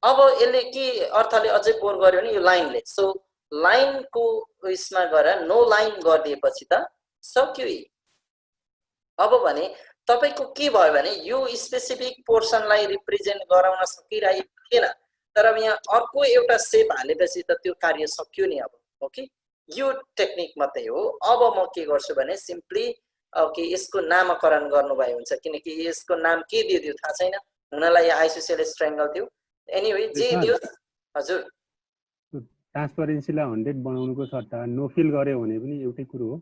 [SPEAKER 1] अब यसले के अर्थले अझै बोर गर्यो भने यो लाइनले सो लाइनको उइसमा गएर नो लाइन गर्दिएपछि त सक्यो अब भने तपाईको के भयो भने यो स्पेसिफिक पोर्सनलाई रिप्रेजेन्ट गराउन सकिरहेको थिएन तर अब यहाँ अर्को एउटा सेप हालेपछि त त्यो कार्य सक्यो नि अब ओके यो टेक्निक मात्रै हो अब म के गर्छु भने सिम्पली ओके यसको नामकरण गर्नुभयो हुन्छ किनकि यसको नाम के दियो थाहा छैन हुनलाई आइसोसेलेस ट्रायंगल थियो एनीवे जे दियो हजुर
[SPEAKER 9] ट्रान्सपरेन्सीलाई 100 बनाउनुको सट्टा नो फिल गर्यो भने पनि एउटै कुरो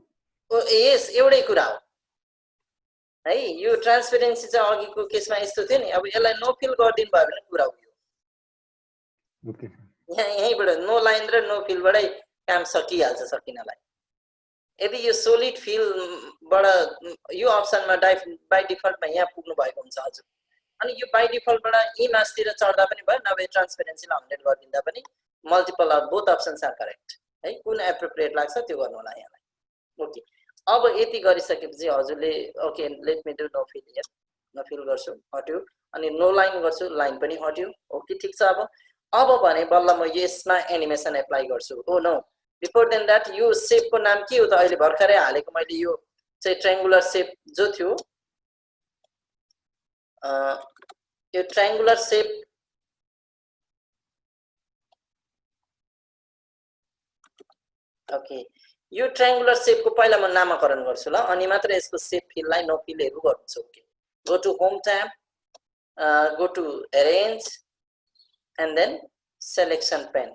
[SPEAKER 9] हो
[SPEAKER 1] यस एउटै कुरा हो है यो ट्रान्सपेरेन्सी चाहिँ अघिको केसमा यस्तो थियो नि अब यसलाई नो फिल गर्दिनु भयो भने कुरा हो
[SPEAKER 9] ओके
[SPEAKER 1] यहीँबाट नो लाइन र नो फिलबाटै काम सकिहाल्छ सकिनलाई यदि यो सोलिड फिलबाट यो अप्सनमा बाइ डिफल्टमा यहाँ पुग्नु भएको हुन्छ हजुर अनि यो बाइ डिफल्टबाट ई मासतिर चढ्दा पनि भयो नभए ट्रान्सपेरेन्सीलाई 100 गरिदिँदा पनि multiple of both options are correct है कुन एप्रोप्रिएट लाग्छ त्यो गर्नु होला यहाँलाई ओके अब यति गरिसकेपछि हजुरले okay let me do no fill here no fill गर्छु हट्यो अनि नो लाइन गर्छु लाइन पनि हट्यो ओके ठीक छ अब भने बल्ल म यसमा एनिमेसन एप्लाई गर्छु oh no before then that यो शेपको नाम के हो त अहिले भर्खरै हालेको मैले यो चाहिँ ट्रायंगुलर शेप जो थियो यो ट्रायंगुलर शेप ओके यो ट्रायंगुलर शेपको पहिला म नामकरण गर्छु ल अनि मात्र यसको शेप फिललाई नो फिलहरु गर्छु okay go to home tab go to arrange and then selection pane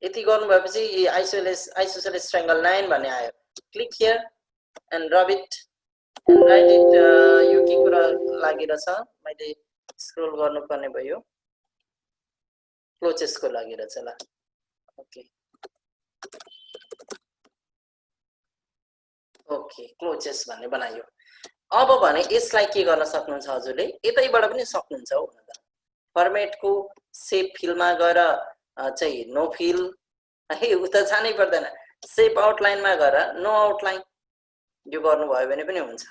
[SPEAKER 1] यति गर्नु भएपछि आइसोसेलेस ट्रायंगल 9 भन्ने आयो click here and rub it and write it यो के कुरा लागिरहेछ मैले स्क्रोल गर्नुपर्ने भयो क्लोजेस को लागिरहेछ ल ओके ओके क्लोजेस भन्ने बनायो अब भने यसलाई के गर्न सक्नुहुन्छ हजुरले यतैबाट पनि सक्नुहुन्छ हो भन्दा फर्मेट को शेप फिलमा गएर चाहिँ नो फिल है उता जानै पर्दैन शेप आउटलाइन मा गएर नो आउटलाइन यो गर्नु भयो भने पनि हुन्छ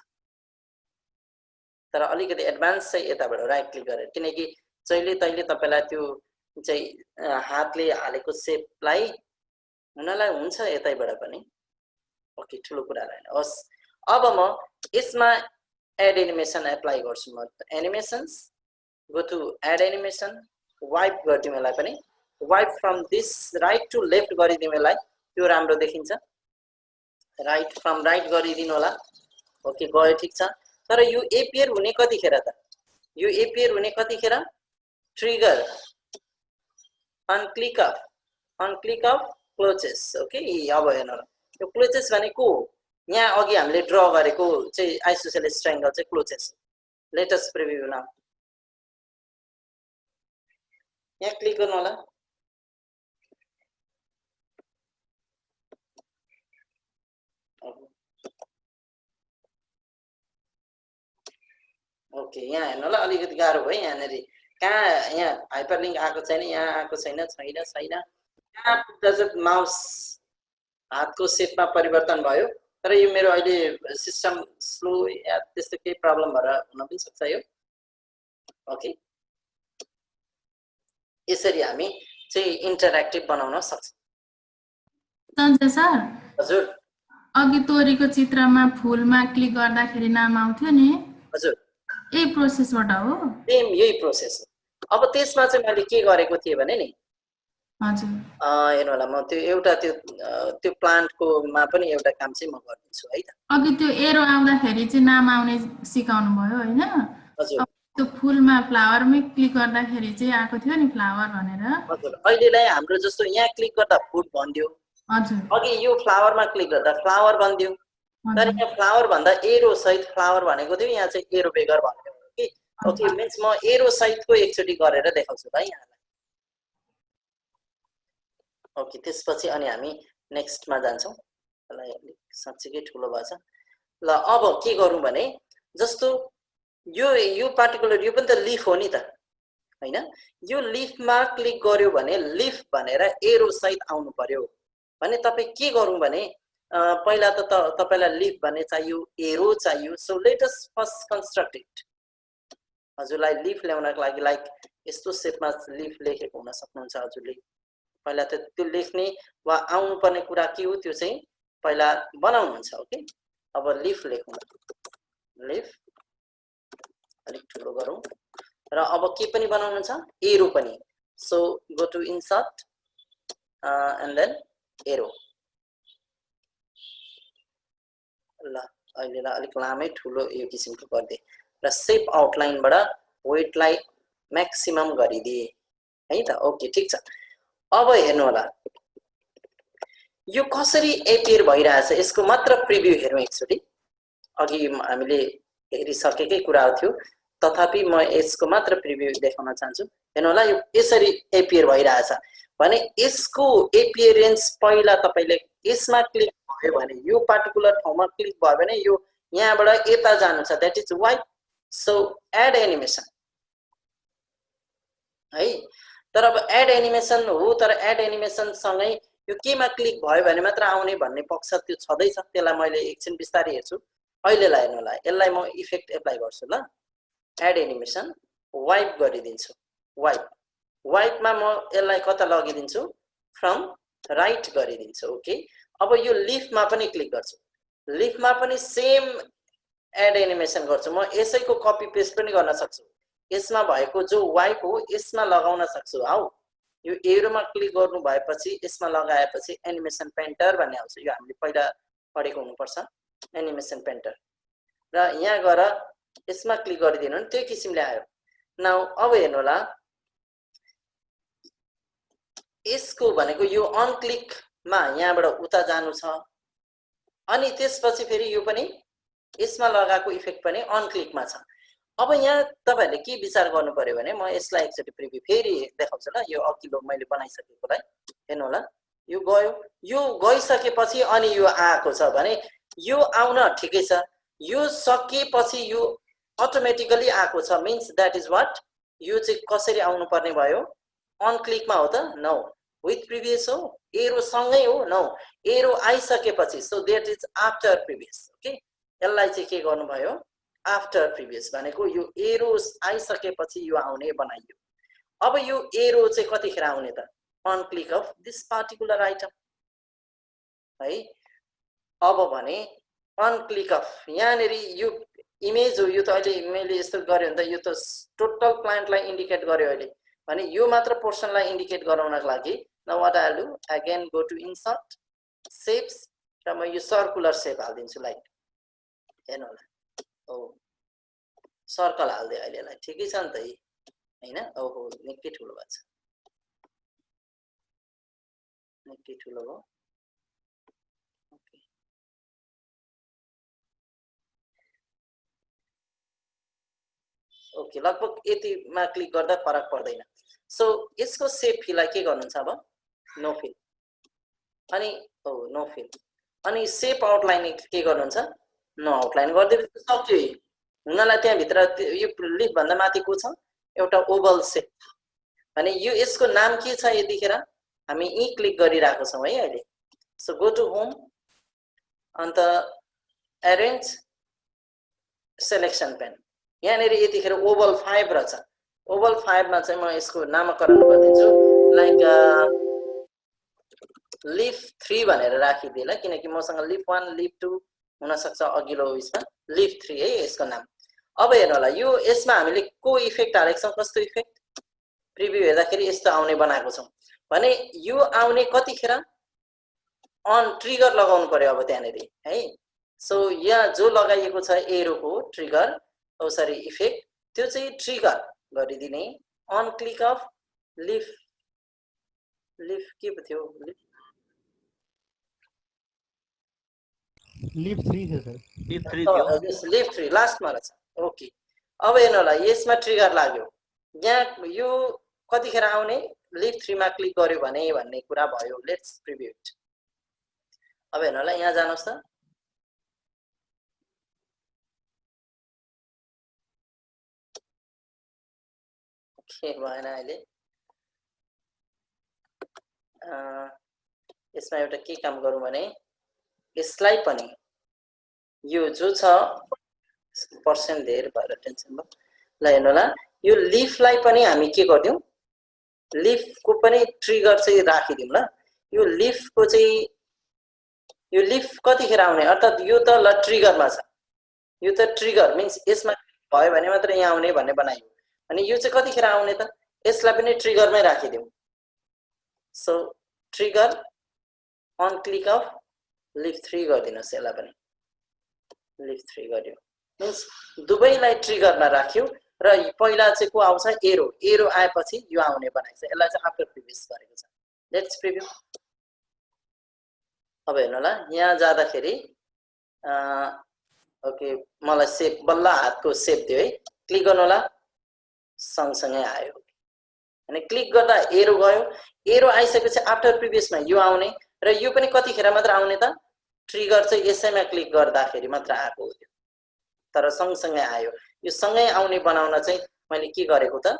[SPEAKER 1] तर अलिकति एडभान्स चाहिँ यताबाट राइट क्लिक गरेर किनकि जहिले तहिले तपाईलाई त्यो चाहिँ हातले हालेको शेपलाई हुनलाई हुन्छ यतैबाट पनि ओके ठुलो कुरा हैन हस् अब म यसमा एड एनिमेसन एप्लाई गर्छु म animations go to add animation wipe गर्दिमेलाई पनि wipe from this right to left गरिदिमेलाई त्यो राम्रो देखिन्छ right from right गरिदिनु होला ओके गयो ठीक छ तर यो एपियर हुने कतिखेर त यो एपियर हुने कतिखेर trigger on click of closes okay अब हेर्नु यो क्लोजेस भनेको यहाँ अघि हामीले ड्र गरेको चाहिँ आइसोसेलेस ट्रायंगल चाहिँ क्लोजेस लेटेस्ट प्रिभ्यू नाउ यहाँ क्लिक गर्नु होला ओके यहाँ हेर्नु होला अलिकति गाह्रो भयो यहाँनेरि कहाँ यहाँ हाइपरलिंक आएको छैन यहाँ आएको छैन कहाँ पुग्दा चाहिँ माउस हातको सेपमा परिवर्तन भयो तर यो मेरो अहिले सिस्टम स्लो या त्यस्तो केही प्रब्लम भएर हुन पनि सक्छ यो ओके यसरी हामी चाहिँ इन्टरेक्टिभ बनाउन सक्छौँ
[SPEAKER 7] सञ्जय सर
[SPEAKER 1] हजुर
[SPEAKER 7] अघि तोरीको चित्रमा फुलमा क्लिक गर्दाखेरि नाम आउँथ्यो नि
[SPEAKER 1] हजुर
[SPEAKER 7] यही प्रोसेसबाट हो
[SPEAKER 1] सेम यही प्रोसेस हो अब त्यसमा चाहिँ मैले के गरेको थिएँ भने नि
[SPEAKER 7] हजुर
[SPEAKER 1] हेर्नु होला म त्यो एउटा त्यो प्लान्टको मा पनि एउटा काम चाहिँ म गर्दिन्छु है त
[SPEAKER 7] अघि त्यो एरो आउँदाखेरि चाहिँ नाम आउने सिकाउनु भयो हैन
[SPEAKER 1] हजुर
[SPEAKER 7] त्यो फुलमा फ्लावरमै क्लिक गर्दाखेरि चाहिँ आएको थियो नि फ्लावर भनेर
[SPEAKER 1] हजुर अहिलेलाई हाम्रो जस्तो यहाँ क्लिक गर्दा फुड भन्दियो
[SPEAKER 7] हजुर
[SPEAKER 1] अघि यो फ्लावरमा क्लिक गर्दा फ्लावर भन्दियो तर यहाँ फ्लावर भन्दा एरो सहित फ्लावर भनेको थियो यहाँ चाहिँ एरो बेगर भन्यो कि ओके मिन्स म एरो सहितको एकचोटि गरेर देखाउँछु है यहाँलाई ओके त्यसपछि अनि हामी नेक्स्टमा जान्छौँ यसलाई अलिक साँच्चीकै ठुलो भएछ ल अब के गरौँ भने जस्तो यो पार्टिकुलर यो पनि त लिफ हो नि त हैन यो लिफमा क्लिक गर्यो भने लिफ भनेर एरो सहित आउनु पर्यो भने तपाईं के गरौँ भने पहिला त तपाईलाई लिफ भन्ने चाहियो एरो चाहियो so let us first construct it हजुरलाई लिफ ल्याउनको लागि लाइक यस्तो सेपमा लिफ लेखेको हुन सक्नुहुन्छ हजुरले पहिला त त्यो लेख्ने वा आउनु पर्ने कुरा के हो त्यो चाहिँ पहिला बनाउनुहुन्छ ओके अब लिफ लेखौँ लिफ अलिक ठुलो गरौँ र अब के पनि बनाउनु छ एरो पनि so go to insert and then arrow ल अहिलेलाई अलिक लामै ठुलो यो किसिमको गरिदिए र सेप आउटलाइनबाट वेटलाई म्याक्सिमम गरिदिए है त ओके ठीक छ अब हेर्नु होला यो कसरी एपियर भइरहेछ यसको मात्र प्रिभ्यू हेरौँ एकचोटि अघि हामीले हेरिसकेकै कुरा थियो तथापि म यसको मात्र प्रिभ्यू देखाउन चाहन्छु हेर्नु होला यो यसरी एपियर भइरहेछ भने यसको एपियरेन्स पहिला तपाईले यसमा क्लिक भयो भने यो पार्टिकुलर ठाउँमा क्लिक भयो भने यो यहाँबाट यता जानु छ that is white so add animation है तर अब एड एनिमेसन हो तर एड एनिमेसन सँगै यो केमा क्लिक भयो भने मात्र आउने भन्ने पक्ष त्यो छदैछ त्यसलाई मैले एकछिन बिस्तारै हेर्छु अहिलेलाई हेर्नु होला यसलाई म इफेक्ट एप्लाई गर्छु ल एड एनिमेसन वाइप गरिदिन्छु वाइपमा म यसलाई कता लगिदिन्छु फ्रम राइट गरिदिन्छु ओके अब यो लिफमा पनि क्लिक गर्छु लिफमा पनि सेम एड एनिमेसन गर्छु म यसैको कपी पेस्ट पनि गर्न सक्छु यसमा भएको जो वाइप हो यसमा लगाउन सक्छु हाउ यो एरोमा क्लिक गर्नु भएपछि यसमा लगाएपछि एनिमेसन पेन्टर भन्ने आउँछ यो हामीले पहिला पढेको हुनुपर्छ एनिमेसन पेन्टर र यहाँ गएर यसमा क्लिक गरिदिनु भने त्यो किसिमले आयो नाउ अब हेर्नु होला यसको भनेको यो अन क्लिकमा यहाँबाट उता जानु छ अनि त्यसपछि फेरि यो पनि यसमा लगाएको इफेक्ट पनि अन क्लिकमा छ अब यहाँ तपाईहरुले के विचार गर्नु पर्यो भने म यसलाई एकचोटि प्रिभ्यू फेरि देखाउँछु ल यो अघिल्लो मैले बनाइसकेकोलाई हेर्नु होला यो गइसकेपछि अनि यो आएको छ भने यो आउन ठिकै छ यो सकेपछि यो अटोमेटिकली आएको छ मिन्स दैट इज व्हाट यो चाहिँ कसरी आउनु पर्ने भयो अन क्लिकमा हो त नो विथ प्रिभियस हो एरो सँगै हो नो एरो आइसकेपछि so that is after previous okay यसलाई चाहिँ के गर्नु भयो आफ्टर प्रिभियस भनेको यो एरो आइसकेपछि यो आउने बनाइयो अब यो एरो चाहिँ कतिखेर आउने त on click of this particular item है अब भने अन क्लिक अफ यहाँनेरि यो इमेज हो यो त अहिले मैले यस्तो गर्यो भने त यो त टोटल प्लान्टलाई इन्डिकेट गर्यो अहिले भने यो मात्र पोर्सनलाई इन्डिकेट गराउनको लागि now what I will do again go to insert shapes र म यो सर्कुलर शेप हाल्दिन्छु लाइक हेर्नु होला सर्कल हाल्दै अहिलेलाई ठिकै छ नि त हैन ओहो निकै ठुलो भएको छ निकै ठुलो भयो ओके लगभग यतिमा क्लिक गर्दा फरक पर्दैन सो यसको सेप फिललाई के गर्नुहुन्छ अब नो फिल अनि नो फिल अनि सेप आउटलाइन के गर्नुहुन्छ नो आउटलाइन गरिदिए सक्यो हुनलाई त्यहाँ भित्र यो लिफ भन्दा माथिको छ एउटा ओभल सेप अनि यो यसको नाम के छ यतिखेर हामी यी क्लिक गरिरहेको छौं है अहिले सो गो टु होम अन्त अरेन्ज सेलेक्सन पेन यहाँनेर यतिखेर ओभल 5 रहेछ ओभल 5 मा चाहिँ म यसको नामकरण गर्दिन्छु लाइक लिफ 3 भनेर राखिदिएला किनकि मसँग लिफ 1 लिफ 2 हुन सक्छ अघिल्लो उयसमा लिफ 3 है यसको नाम अब हेर्नु होला यो यसमा हामीले को इफेक्ट हालेको छौं कस्तो इफेक्ट प्रिभ्यू हेर्दाखेरि यस्तो आउने बनाएको छौं भने यो आउने कतिखेर अन ट्रिगर लगाउनु पर्यो अब त्यहाँनेर है सो यहाँ जो लगाइएको छ एरोको ट्रिगर सरी इफेक्ट त्यो चाहिँ ट्रिगर गरिदिने on click of leaf leaf के थियो
[SPEAKER 3] लिफ 3 थियो सर
[SPEAKER 6] लिफ 3 थियो
[SPEAKER 1] लिफ 3 लास्टमा रहेछ ओके अब हेर्नु होला यसमा ट्रिगर लाग्यो यहाँ यो कतिखेर आउने लिफ 3 मा क्लिक गर्यो भने भन्ने कुरा भयो लेट्स प्रिभ्यू इट अब हेर्नु होला यहाँ जानुस् त के भएन अहिले यसमा एउटा के काम गरौँ भने यसलाई पनि यो जो छ पर्सेन्ट धेरै भएर टेन्सन भयो ल हेर्नु होला यो लिफलाई पनि हामी के गर्दियौं लिफको पनि ट्रिगर चाहिँ राखिदिउँ ल यो लिफको चाहिँ यो लिफ कतिखेर आउने अर्थात यो त ल ट्रिगरमा छ यो त ट्रिगर मिन्स यसमा भयो भने मात्र यहाँ आउने भन्ने बनाइयो अनि यो चाहिँ कतिखेर आउने त यसलाई पनि ट्रिगरमै राखिदिउँ so trigger on click of lift 3 गरिदिनुस् यसलाई पनि लिफ 3 गर्यो मिन्स दुवैलाई ट्रिगरमा राख्यो र पहिला चाहिँ को आउँछ एरो एरो आएपछि यो आउने बनाएको छ यसलाई चाहिँ आफ्टर प्रिभियस गरेको छ लेट्स प्रिभ्यू अब हेर्नु होला यहाँ जाँदाखेरि ओके मलाई सेप बल्ल हातको सेप दियो है क्लिक गर्नु होला सँगसँगै आयो अनि क्लिक गर्दा एरो गयो एरो आइसकेपछि आफ्टर प्रिभियसमा यो आउने र यो पनि कतिखेर मात्र आउने त ट्रिगर चाहिँ यसैमा क्लिक गर्दाखेरि मात्र आएको हो तर सँगसँगै आयो यो सँगै आउने बनाउन चाहिँ मैले के गरेको त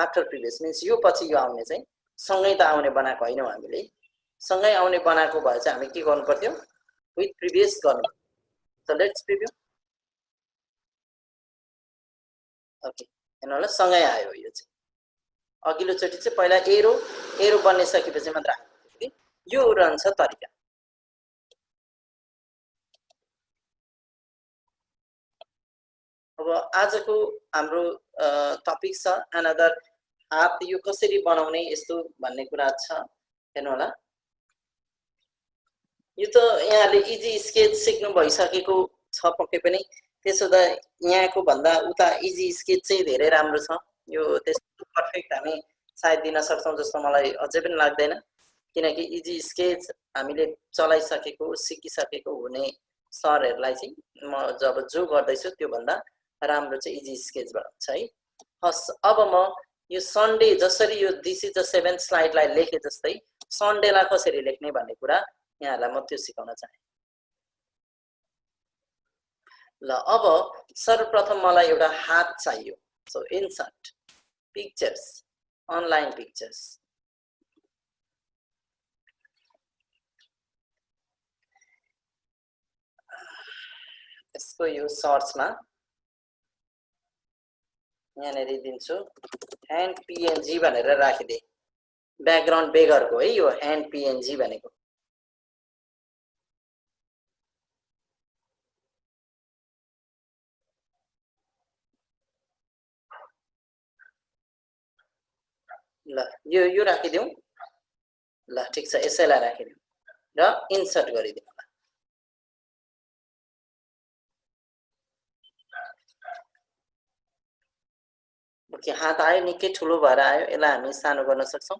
[SPEAKER 1] आफ्टर प्रिभियस मिन्स यो पछि यो आउने चाहिँ सँगै त आउने बनाएको हैनौ हामीले सँगै आउने बनाएको भए चाहिँ हामी के गर्नु पर्थ्यो विथ प्रिभियस गर्नु त लेट्स प्रिभ्यू ओके हेर्नु होला सँगै आयो यो चाहिँ अघिल्लो चोटि चाहिँ पहिला एरो एरो बनिसकेपछि मात्र आयो यो रहन्छ तरिका अब आजको हाम्रो टपिक छ अनदर हात यो कसरी बनाउने यस्तो भन्ने कुरा छ हेर्नु होला यो त यहाँले इजी स्केच सिक्नु भइसकेको छ पक्कै पनि त्यसो त यहाँको भन्दा उता इजी स्केच चाहिँ धेरै राम्रो छ यो त्यस्तो पर्फेक्ट हामी सायद दिन सक्छौं जस्तो मलाई अझै पनि लाग्दैन किनकि इजी स्केच हामीले चलाइसकेको सिकिसकेको हुने सरहरुलाई चाहिँ म जब जो गर्दैछु त्यो भन्दा राम्रो चाहिँ इजी स्केचबाट हुन्छ है हस् अब म यो सन्डे जसरी यो दिस इज द 7th स्लाइडलाई लेखे जस्तै सन्डेलाई कसरी लेख्ने भन्ने कुरा यहाँलाई म त्यो सिकाउन चाहे ल अब सर्वप्रथम मलाई एउटा हात चाहियो so insert pictures online pictures यसको यो सर्चमा यहाँनेरि दिन्छु ह्यान्ड पीएनजी भनेर राखिदे ब्याकग्राउन्ड बेगरको है यो ह्यान्ड पीएनजी भनेको ल यो राखिदिउँ ल ठीक छ यसैलाई राखिदिउँ र इन्सर्ट गरिदिउँ ओके हात आयो निकै ठुलो भएर आयो यसलाई हामी सानो गर्न सक्छौं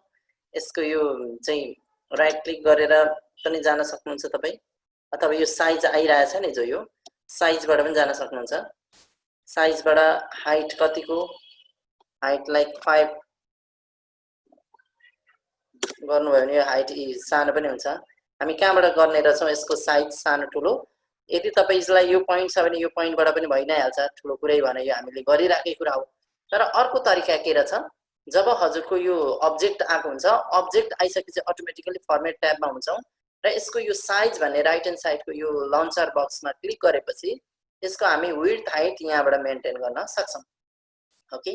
[SPEAKER 1] यसको यो चाहिँ राइट क्लिक गरेर पनि जान सक्नुहुन्छ तपाई अथवा यो साइज आइरहेछ नि जो यो साइजबाट पनि जान सक्नुहुन्छ साइजबाट हाइट कतिको हाइट लाइक 5 गर्नुभयो भने यो हाइट सानो पनि हुन्छ हामी कहाँबाट गर्ने रहेछौं यसको साइज सानो ठुलो यदि तपाईलाई यो पोइन्ट छ भने यो पोइन्टबाट पनि भइ नै हाल्छ ठुलो कुरै भने यो हामीले गरिराखेको कुरा हो तर अर्को तरिका के रहेछ जब हजुरको यो अब्जेक्ट आएको हुन्छ अब्जेक्ट आइसकेपछि अटोमेटिकली फर्मेट ट्याबमा हुन्छौं र यसको यो साइज भन्ने राइट ह्यान्ड साइडको यो लन्चर बक्समा क्लिक गरेपछि यसको हामी विड्थ हाइट यहाँबाट मेन्टेन गर्न सक्छौं ओके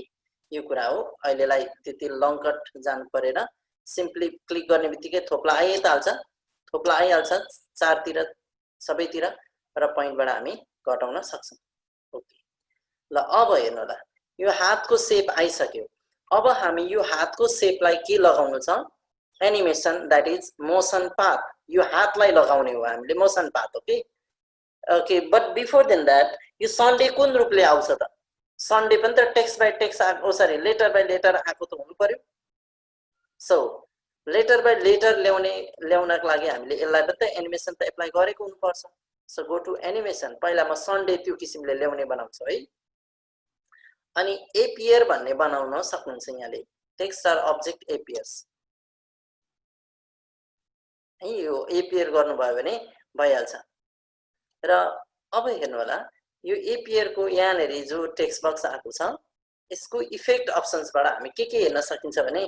[SPEAKER 1] यो कुरा हो अहिलेलाई त्यति लङ कट जानु परेन सिम्पली क्लिक गर्ने बित्तिकै थोप्ला आइहाल्छ चारतिर सबैतिर र पोइन्टबाट हामी घटाउन सक्छौं ओके ल अब हेर्नुला यो हातको शेप आइसक्यो अब हामी यो हातको शेपलाई के लगाउनु छ animation that is motion path यो हातलाई लगाउने हो हामीले motion path okay okay but before then that यो सन्डे कुन रूपले आउँछ त सन्डे पनि त टेक्स्ट बाइ टेक्स्ट आको सरी लेटर बाइ लेटर आको त हुनु पर्यो सो लेटर बाइ लेटर ल्याउनको लागि हामीले यसलाई पनि त एनिमेसन त एप्लाई गरेको हुनु पर्छ सो गो टु एनिमेसन पहिला म सन्डे त्यो किसिमले ल्याउने बनाउँछु है अनि एपियर भन्ने बनाउन सक्नुहुन्छ यहाँले टेक्स्ट अर अब्जेक्ट एपियर्स है यो एपियर गर्नुभयो भने भइहाल्छ र अब हेर्नु होला यो एपियर को यहाँनेरि जो टेक्स्ट बक्स आएको छ यसको इफेक्ट अप्सन्सबाट हामी के हेर्न सकिन्छ भने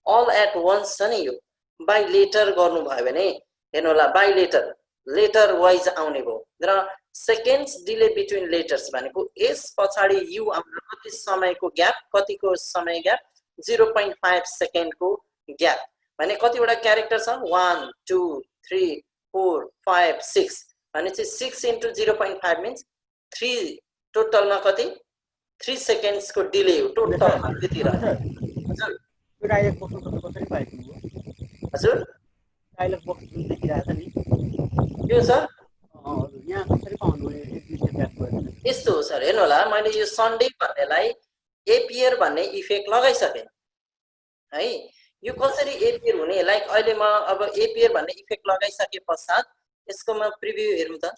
[SPEAKER 1] अल एट वन्स छ नि यो बाइ लेटर गर्नुभयो भने हेर्नु होला बाइ लेटर वाइज आउने भयो र सेकेन्ड्स डिले बिट्विन लेटर्स भनेको यस पछाडी यु आउन कति समयको ग्याप कतिको समय ग्याप 0.5 सेकेन्डको ग्याप भने कतिवटा क्यारेक्टर छ 1 2 3 4 5 6 भने चाहिँ 6 into 0.5 मीन्स 3 टोटलमा कति 3 सेकेन्ड्स को डिले हो टोटलमा त्यति रह्यो
[SPEAKER 3] हजुर यो डायलग बक्स तपाईं कसरी पाइदिनु
[SPEAKER 1] हजुर
[SPEAKER 3] डायलग बक्स जुन देखिरहेछ नि
[SPEAKER 1] यो सर
[SPEAKER 3] यहाँ कसरी पाउनु
[SPEAKER 1] यस्तो हो सर हेर्नु होला मैले यो सन्डे भन्नेलाई एपियर भन्ने इफेक्ट लगाइसके है यो कसरी एपियर हुने लाइक अहिले म अब एपियर भन्ने इफेक्ट लगाइसके पश्चात यसको म प्रिभ्यू हेरौँ त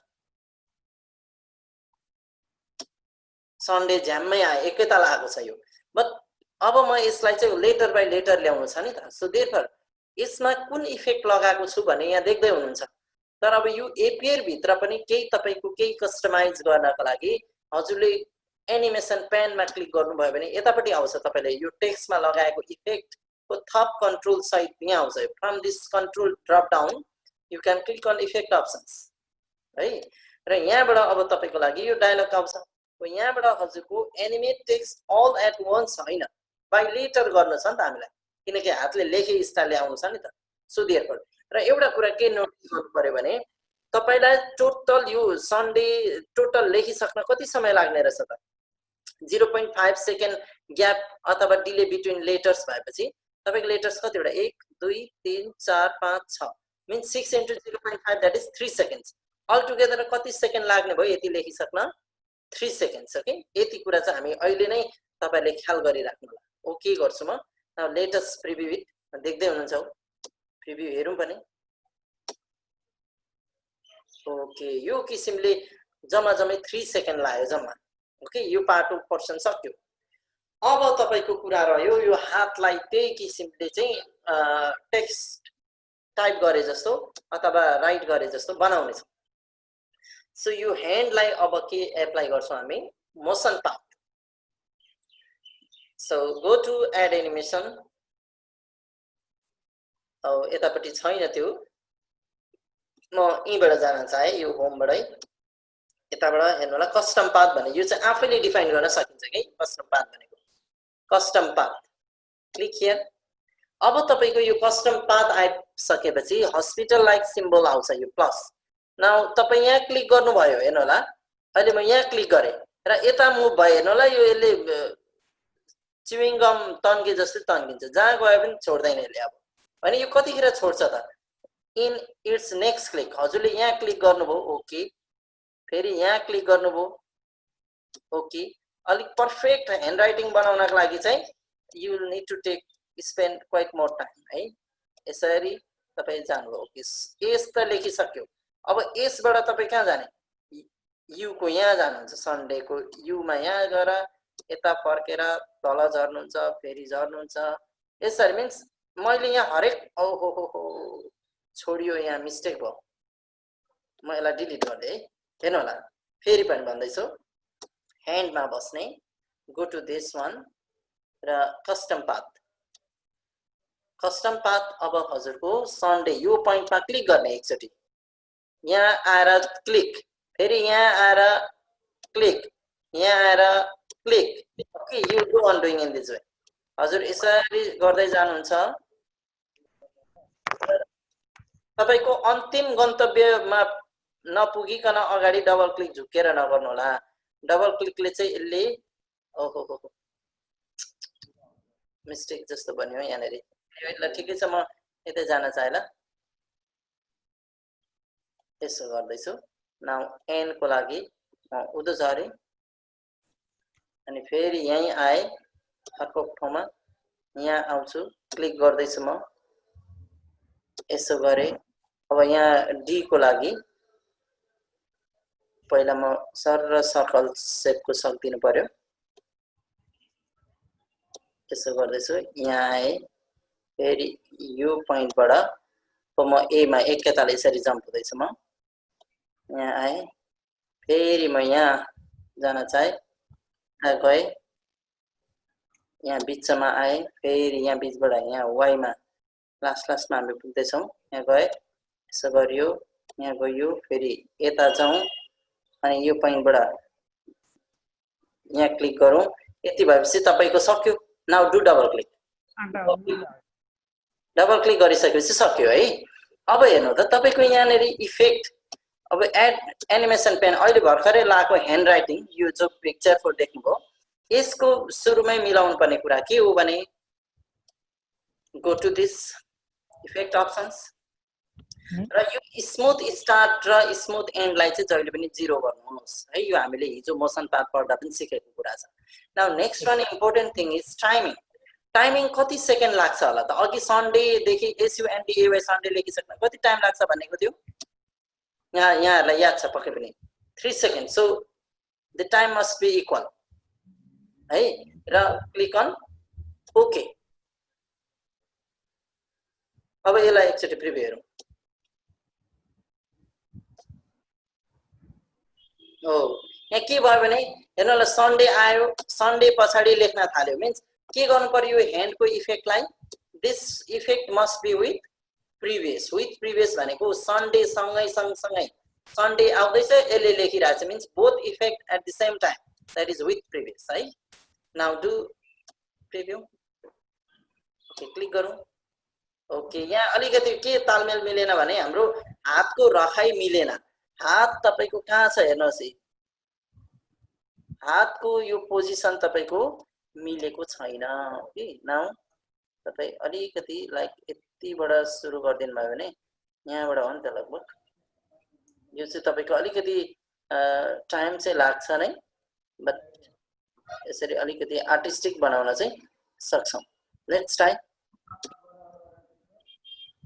[SPEAKER 1] सन्डे झ्याममै आयो एकैताल आएको छ यो बट अब म यसलाई चाहिँ लेटर बाइ लेटर ल्याउनु छ नि त सो देयरफोर यसमा कुन इफेक्ट लगाएको छु भने यहाँ देख्दै हुनुहुन्छ तर अब यो एपियर भित्र पनि केही तपाईको केही कस्टमाइज गर्नको लागि हजुरले एनिमेसन प्यानमा क्लिक गर्नुभयो भने यतापट्टि आउँछ तपाईले यो टेक्स्टमा लगाएको इफेक्ट को थप कन्ट्रोल सहित यहाँ आउँछ from this control drop down you can click on effect options है र यहाँबाट अब तपाईको लागि यो डायलग आउँछ यहाँबाट हजुरको animate text all at once हैन बाइ लेटर गर्न छ नि त हामीलाई किनकि हातले लेखे स्टाइलले आउँछ नि त सो देयरफोर र एउटा कुरा के नोटिस गर्नु पर्यो भने तपाईलाई टोटल यो सन्डे टोटल लेखिसक्न कति समय लाग्ने रहेछ त 0.5 सेकेन्ड ग्याप अथवा डिले बिट्विन लेटर्स भएपछि तपाईको लेटर्स कतिवटा 1 2 3 4 5 6 means 6 into 0.5 that is 3 seconds all together कति सेकेन्ड लाग्ने भयो यति लेखिसक्न 3 सेकेन्ड्स ओके यति कुरा चाहिँ हामी अहिले नै तपाईले ख्याल गरिराख्नु होला ओके गर्छु म नाउ लेटेस्ट प्रिभ्यू इट देख्दै हुनुहुन्छ प्रिभ्यू हेरौँ पनि ओके यो किसिमले जम्मै 3 सेकेन्ड लाग्यो जम्मा ओके यो पार्ट 2 पोर्सन सक्यो अब तपाईको कुरा रह्यो यो हातलाई त्यही किसिमले चाहिँ टेक्स्ट टाइप गरे जस्तो अथवा राइट गरे जस्तो बनाउने छ सो यो ह्यान्डलाई अब के एप्लाई गर्छौं हामी motion path so go to add animation यतापट्टि छैन त्यो म यहीँबाट जान चाहे यो होमबाटै यताबाट हेर्नु होला कस्टम पाथ भने यो चाहिँ आफैले डिफाइन गर्न सकिन्छ के कस्टम पाथ भनेको कस्टम पाथ क्लिक हियर अब तपाईको यो कस्टम पाथ आइसकेपछि हस्पिटल लाइक सिम्बल आउँछ यो प्लस नाउ तपाई यहाँ क्लिक गर्नुभयो हेर्नु होला अहिले म यहाँ क्लिक गरे र यता मुभ भयो हेर्नु होला यो यसले च्युइङ गम तन्के जस्तै तन्किन्छ जहाँ गए पनि छोड्दैन यसले अब भने यो कतिखेर छोड्छ त इन इट्स नेक्स्ट क्लिक हजुरले यहाँ क्लिक गर्नुभयो ओके फेरि यहाँ क्लिक गर्नुभयो ओके अलिक पर्फेक्ट ह्यान्ड राइटिङ बनाउनको लागि चाहिँ you will need to take spend quite more time है। यसरी तपाई जान्नु ओके एस त लेखिसक्यो। अब एसबाट तपाई कहाँ जाने यु को यहाँ जानुहुन्छ सन्डेको युमा यहाँ गएर यता फर्केर तल झर्नुहुन्छ फेरि झर्नुहुन्छ यसरी मिन्स मैले यहाँ हरेक ओहो हो छोडियो यहाँ मिस्टेक भयो म यसलाई डिलिट गर्दै है हेर्नु होला फेरि पनि भन्दैछु ह्यान्डमा बस्ने गो टु दिस वान र कस्टम पाथ अब हजुरको सन्डे यो पोइन्टमा क्लिक गर्ने एकचोटि यहाँ आएर क्लिक फेरि यहाँ आएर क्लिक यहाँ आएर click okay you do on doing in this way हजुर यसरी गर्दै जानुहुन्छ तपाईको अन्तिम गन्तव्यमा नपुगिकन अगाडि डबल क्लिक झुकेर नगर्नु होला डबल क्लिकले चाहिँ यसले ओहो हो मिस्टेक जस्तो बन्यो यहाँनेरि ल ठिकै छ म यतै जान चाहेला यसो गर्दैछु नाउ एन को लागि उदो झरे अनि फेरि यही आए अर्को ठाउँमा यहाँ आउँछु क्लिक गर्दैछु म यसो गरे अब यहाँ डी को लागि पहिला म सर र सर्कल सेपको सक्दिनु पर्यो यसो गर्दैछु यहाँ आए फेरि यो पोइन्टबाट म ए मा एकैताल यसरी जम्प हुँदैछु म यहाँ आए फेरि म यहाँ जान चाहे गए यहाँ बिचमा आए फेरि यहाँ बिचबाट यहाँ वाइ मा लास्टमा हामी पुग्दैछौँ यहाँ गए यसो गरियो यहाँ गयो फेरि यता जाउँ अनि यो पोइन्टबाट यहाँ क्लिक गरौँ यति भएपछि तपाईको सक्यो नाउ डु डबल क्लिक गरिसकेपछि सक्यो है अब हेर्नु त तपाईको यहाँनेरि इफेक्ट अब एड एनिमेसन पेन अहिले भर्खरै लागेको ह्यान्ड राइटिङ यो जो पिक्चर फोर देख्नुभयो यसको सुरुमै मिलाउनु पर्ने कुरा के हो भने go to this effect options र यो स्मुथ स्टार्ट र स्मुथ एन्डलाई चाहिँ जहिले पनि 0 गर्नुहोस् है यो हामीले हिजो मोसन पाथ पढ्दा पनि सिकेको कुरा छ now next one important thing is timing कति सेकेन्ड लाग्छ होला त अघि सन्डे देखि SUNDAY सन्डे लेखिसक्न कति टाइम लाग्छ भनेको थियो यहाँहरुलाई याद छ पक्कै पनि 3 second so the time must be equal है र क्लिक अन ओके अब यसलाई एकचोटि प्रिभ्यू हेरौँ ओ यहाँ के भयो भने हेर्नुलाई सन्डे आयो सन्डे पछाडि लेख्न थाल्यो मिन्स के गर्नु पर्यो ह्यान्डको इफेक्टलाई this effect must be with previous भनेको सन्डे सँगसँगै सन्डे आउँदैछ यसले लेखिरहेछ means both effect at the same time that is with previous है now do preview okay click गरौँ ओके यहाँ अलिकति के तालमेल मिलेन भने हाम्रो हातको रखाइ मिलेन हात तपाईको कहाँ छ हेर्नुहोस् है हातको यो पोजिसन तपाईको मिलेको छैन ओके नाउ तपाई अलिकति लाइक यतिबाट सुरु गर्दिनु भयो भने यहाँबाट हो नि त लगभग यो चाहिँ तपाईको अलिकति टाइम चाहिँ लाग्छ नै बट यसरी अलिकति आर्टिस्टिक बनाउन चाहिँ सक्छौं लेट्स ट्राई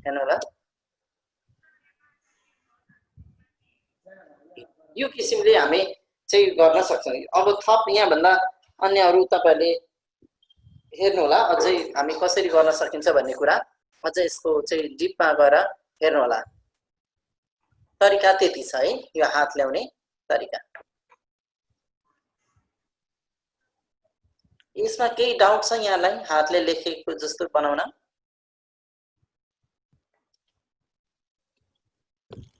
[SPEAKER 1] हेर्नु होला यो किसिमले हामी चाहिँ गर्न सक्छौं अब थप यहाँ भन्दा अन्यहरु तपाईहरुले हेर्नु होला अझै हामी कसरी गर्न सकिन्छ भन्ने कुरा अझै यसको चाहिँ डिपमा गएर हेर्नु होला तरिका त्यति छ है यो हात ल्याउने तरिका यसमा केही डाउट छ यहाँलाई हातले लेखेको जस्तो बनाउन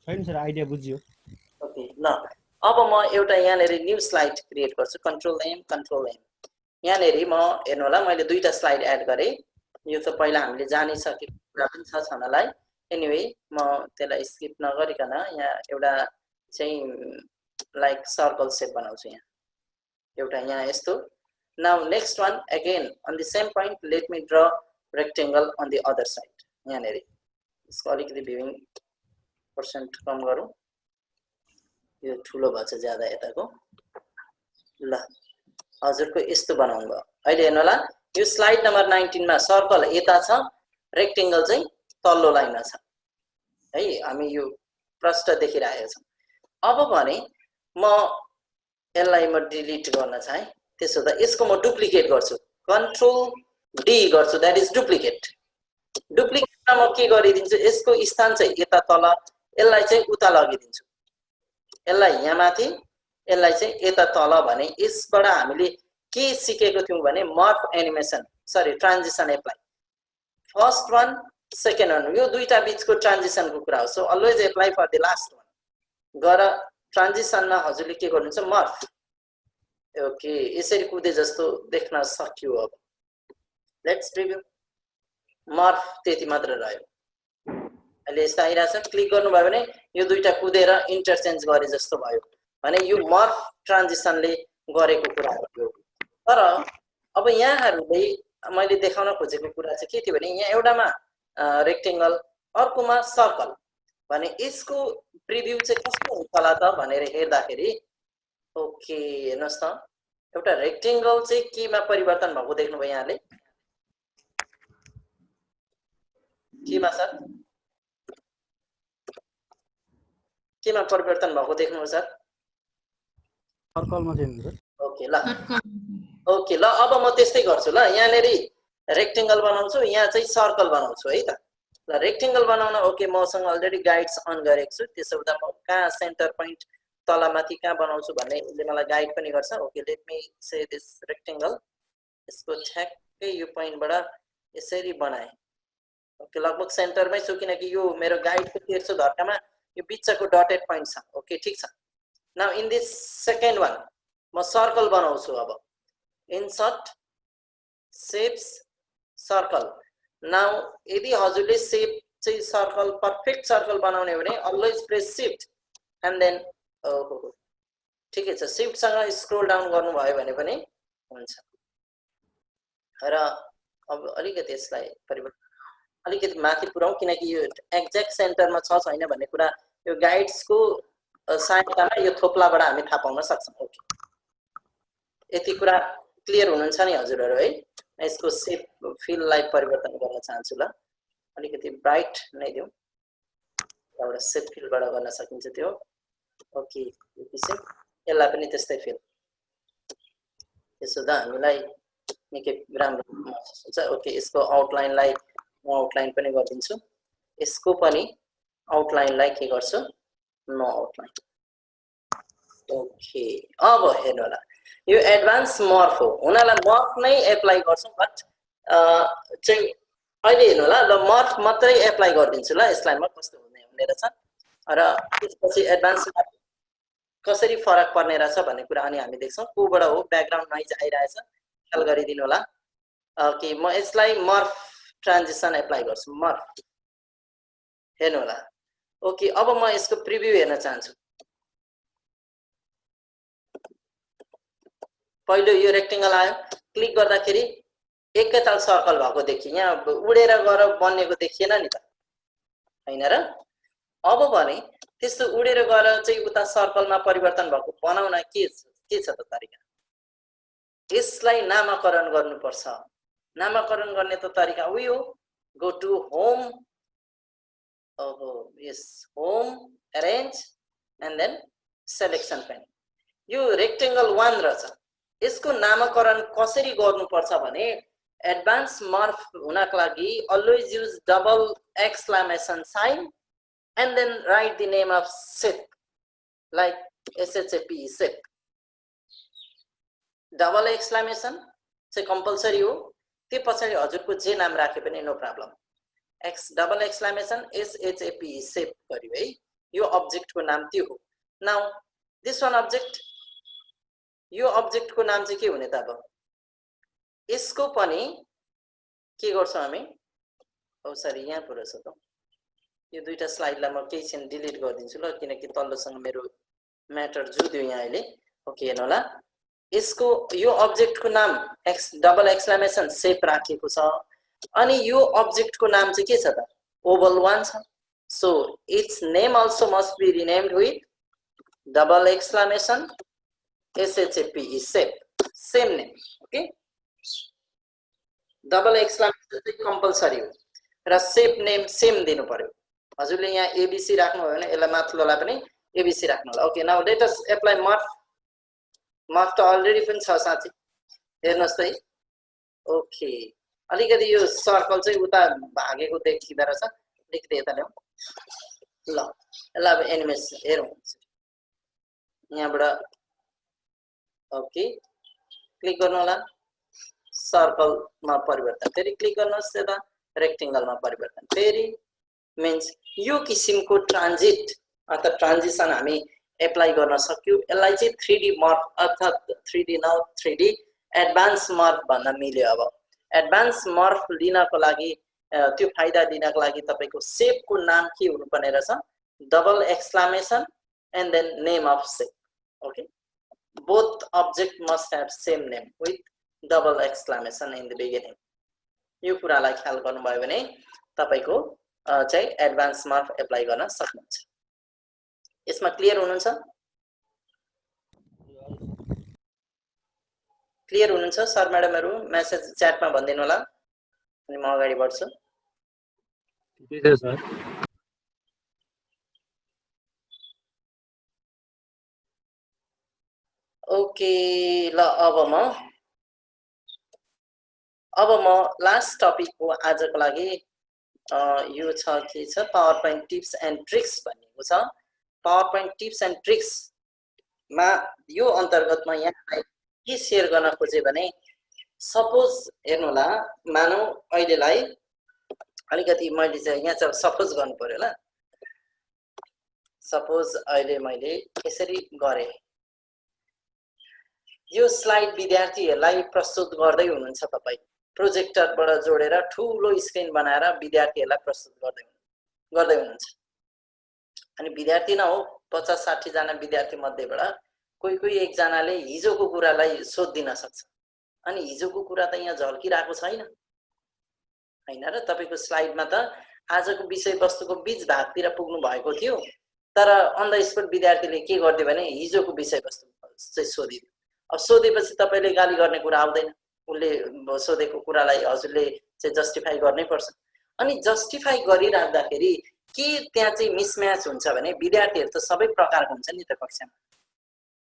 [SPEAKER 3] छैन सर आइडिया बुझियो
[SPEAKER 1] ओके ल अब म एउटा यहाँनेरि न्यू स्लाइड क्रिएट गर्छु कन्ट्रोल एम यहाँनेरि म हेर्नु होला मैले दुईटा स्लाइड एड गरे यो त पहिला हामीले जानिसकेको कुरा पनि छ छनलाई एनीवे म त्यसलाई स्किप नगरिकन यहाँ एउटा चाहिँ लाइक सर्कल शेप बनाउँछु यहाँ एउटा यहाँ यस्तो now next one again on the same point let me draw rectangle on the other side यहाँनेरि यसको अलिकति भ्युइङ पर्सेन्ट कम गरौँ यो ठुलो भन्छ ज्यादा यताको ल हजुरको यस्तो बनाउनु भयो अहिले हेर्नु होला यो स्लाइड नम्बर 19 मा सर्कल यता छ रेक्टेंगल चाहिँ तल्लो लाइनमा छ है हामी यो प्रष्ट देखिरहेका छौं अब भने म यसलाई म डिलिट गर्न चाहे त्यसो त यसको म डुप्लिकेट गर्छु कन्ट्रोल डी गर्छु दैट इज डुप्लिकेट डुप्लिकेटमा म के गरिदिन्छु यसको स्थान चाहिँ यता तल यसलाई चाहिँ उता लगिदिन्छु यसलाई यहाँ माथि यसलाई चाहिँ यता तल भने यसबाट हामीले के सिकेको थियौं भने morph animation sorry transition apply first one second one यो दुईटा बीचको ट्रान्जिसनको कुरा हो so always apply for the last one गर ट्रान्जिसनमा हजुरले के गर्नुहुन्छ मर्फ ओके यसरी कुदे जस्तो देख्न सक्यो अब लेट्स रिभ्यू मर्फ त्यति मात्र रह्यो अहिले यस्तो आइराछ क्लिक गर्नुभयो भने यो दुईटा कुदेर इन्टरचेन्ज गरे जस्तो भयो भने यो मर्फ ट्रान्जिसनले गरेको कुरा हो तर अब यहाँहरुले मैले देखाउन खोजेको कुरा चाहिँ के थियो भने यहाँ एउटामा रेक्टेंगल अर्कोमा सर्कल भने यसको प्रिभ्यू चाहिँ कस्तो हुन्छ होला त भनेर हेर्दाखेरि ओके हेर्नुस् त एउटा रेक्टेंगल चाहिँ केमा परिवर्तन भएको देख्नुभयो यहाँले केमा सर केमा परिवर्तन भएको देख्नुहुन्छ सर
[SPEAKER 3] सर्कलमा चाहिँ हुन्छ
[SPEAKER 1] ओके ल ओके ल अब म त्यस्तै गर्छु ल यहाँनेरि रेक्टेंगल बनाउँछु यहाँ चाहिँ सर्कल बनाउँछु है त ल रेक्टेंगल बनाउन ओके मसँग अलरेडी गाइड्स अन गरेको छु त्यसो हुँदा म कहाँ सेन्टर पोइन्ट तलमाथि कहाँ बनाउँछु भन्ने यसले मलाई गाइड पनि गर्छ okay let me say this rectangle यसको ठ्याक्कै यो पोइन्टबाट यसरी बनाए ओके लगभग सेन्टरमै छु किनकि यो मेरो गाइडको तेर्सो धर्कामा यो बिचको डटेड पोइन्ट छ ओके ठीक छ now in this second one म सर्कल बनाउँछु अब इन्सर्ट शेप्स सर्कल नाउ यदि हजुरले शेप चाहिँ सर्कल परफेक्ट सर्कल बनाउने हो भने always press shift and then ओहो ठिकै छ शिफ्ट सँग स्क्रोल डाउन गर्नुभयो भने पनि हुन्छ र अब अलिकति यसलाई परिवर्तन अलिकति माथि पुर्याउँ किनकि यो एक्ज्याक्ट सेन्टरमा छ छैन भन्ने कुरा यो गाइड्सको सहायतामा यो थोप्लाबाट हामी थाहा पाउन सक्छौं ओके यति कुरा क्लियर हुनुहुन्छ नि हजुरहरु है यसको शेप फिललाई परिवर्तन गर्न चाहन्छु ल अलिकति ब्राइट नै दिउँ एउटा शेप फिलबाट गर्न सकिन्छ त्यो ओके यो किसिम यसलाई पनि त्यस्तै फिल त्यसो त हामीलाई निकै राम्रो महसुस हुन्छ ओके यसको आउटलाइनलाई म आउटलाइन पनि गरिदिन्छु यसको पनि आउटलाइनलाई के गर्छु नो आउटलाइन ओके अब हेर्नु होला यो एडभान्स मर्फ हो उनीलाई मर्फ नै एप्लाई गर्छौं बट चाहिँ अहिले हेर्नु होला ल मर्फ मात्रै एप्लाई गरिदिन्छु ल यसलाई म कस्तो हुने रहेछ र त्यसपछि एडभान्स कसरी फरक पर्ने रहेछ भन्ने कुरा अनि हामी देख्छौं कोबाट हो ब्याकग्राउन्ड नोइज आइरहेछ ख्याल गरिदिनु होला ओके म यसलाई मर्फ ट्रान्जिसन एप्लाई गर्छु मर्फ हेर्नु होला ओके अब म यसको प्रिभ्यू हेर्न चाहन्छु पहिलो यो रेक्टेंगल आयो क्लिक गर्दाखेरि एकैताल सर्कल भएको देखियो यहाँ उडेर गएर बनेको देखिएन नि त हैन र अब भने त्यस्तो उडेर गएर चाहिँ उता सर्कलमा परिवर्तन भएको बनाउन के छ त तरिका यसलाई नामकरण गर्नुपर्छ नामकरण गर्ने त तरिका उही हो गो टु होम ओहो यस home arrange and then selection pane यो रेक्टेंगल 1 रहेछ यसको नामकरण कसरी गर्नुपर्छ भने एडभान्स मर्फ हुनको लागि always use double exclamation sign and then write the name of shape like SHAP shape double exclamation चाहिँ कम्पलसरी हो त्यो पछाडी हजुरको जे नाम राखे पनि no problem X double exclamation SHAP shape गर्यो है यो अब्जेक्टको नाम त्यो हो नाउ दिस वान अब्जेक्ट यो अब्जेक्टको नाम चाहिँ के हुने त अब यसको पनि के गर्छौं हामी ओ सरी यहाँ पुरा छ त यो दुईटा स्लाइडलाई म केही छिन डिलिट गरिदिन्छु ल किनकि तल्लोसँग मेरो म्याटर जुड्यो यहाँ अहिले ओके हेर्नु होला यसको यो अब्जेक्टको नाम एक्स डबल एक्सक्लेमेसन शेप राखेको छ अनि यो अब्जेक्टको नाम चाहिँ के छ त ओभल 1 छ so it's name also must be renamed with double exclamation SHAP shape same name okay double exclamation चाहिँ कम्पलसरी हो र सेप नेम सेम दिनु पर्यो हजुरले यहाँ एबीसी राख्नु भयो भने यसलाई माथिल्लोलाई पनि एबीसी राख्नु होला okay now let us apply morph morph त अलरेडी पनि छ साथी हेर्नुस् त ओके अलिकति यो सर्कल चाहिँ उता भागेको देखिँदो रहेछ अलिकति यता ल्याउँ ल यसलाई अब एनिमेसन हेरौँ यहाँबाट ओके क्लिक गर्नु होला सर्कलमा परिवर्तन फेरि क्लिक गर्नुहोस् यता रेक्टेंगलमा परिवर्तन फेरि मिन्स यो किसिमको ट्रान्जिट अथवा ट्रान्जिसन हामी एप्लाई गर्न सक्यौं यसलाई चाहिँ 3D मर्फ अर्थात् 3D नाउ 3D एडभान्स मर्फ भन्न मिल्यो अब एडभान्स मर्फ लिनको लागि त्यो फाइदा दिनको लागि तपाईको शेपको नाम के हुनुपर्ने रहेछ double exclamation and then name of shape okay both object must have same name with double exclamation in the beginning यो कुरालाई ख्याल गर्नुभयो भने तपाईको चाहिँ एडभान्स मर्फ एप्लाई गर्न सक्नुहुन्छ यसमा क्लियर हुनुहुन्छ क्लियर हुनुहुन्छ सर म्याडमहरु मेसेज च्याटमा भन्दिनु होला अनि म अगाडि बढ्छु
[SPEAKER 9] ठिकै छ सर
[SPEAKER 1] ओके ल अब म लास्ट टपिक हो आजको लागि यो छ के छ power point tips and tricks भन्नेको छ power point tips and tricks मा यो अन्तर्गतमा यहाँ के शेयर गर्न खोजे भने सपोज हेर्नु होला मानौ अहिलेलाई अलिकति मैले चाहिँ यहाँ चाहिँ सपोज गर्नु पर्यो ल सपोज अहिले मैले यसरी गरे यो स्लाइड विद्यार्थीहरुलाई प्रस्तुत गर्दै हुनुहुन्छ तपाई प्रोजेक्टरबाट जोडेर ठूलो स्क्रिन बनाएर विद्यार्थीहरुलाई प्रस्तुत गर्दै हुनुहुन्छ अनि विद्यार्थी न हो 50-60 जना विद्यार्थी मध्येबाट कोही एक जनाले हिजोको कुरालाई सोध्दिन सक्छ अनि हिजोको कुरा त यहाँ झल्किरहेको छैन हैन र तपाईको स्लाइडमा त आजको विषयवस्तुको बीच भागतिर पुग्नु भएको थियो तर अन द स्पट विद्यार्थीले के गर्दियो भने हिजोको विषयवस्तु चाहिँ सोधिदियो अब सोधेपछि तपाईले गाली गर्ने कुरा आउँदैन उले सोधेको कुरालाई हजुरले चाहिँ जस्टिफाई गर्नै पर्छ अनि जस्टिफाई गरिराख्दाखेरि के त्यहाँ चाहिँ मिसम्याच हुन्छ भने विद्यार्थीहरु त सबै प्रकारको हुन्छ नि त कक्षामा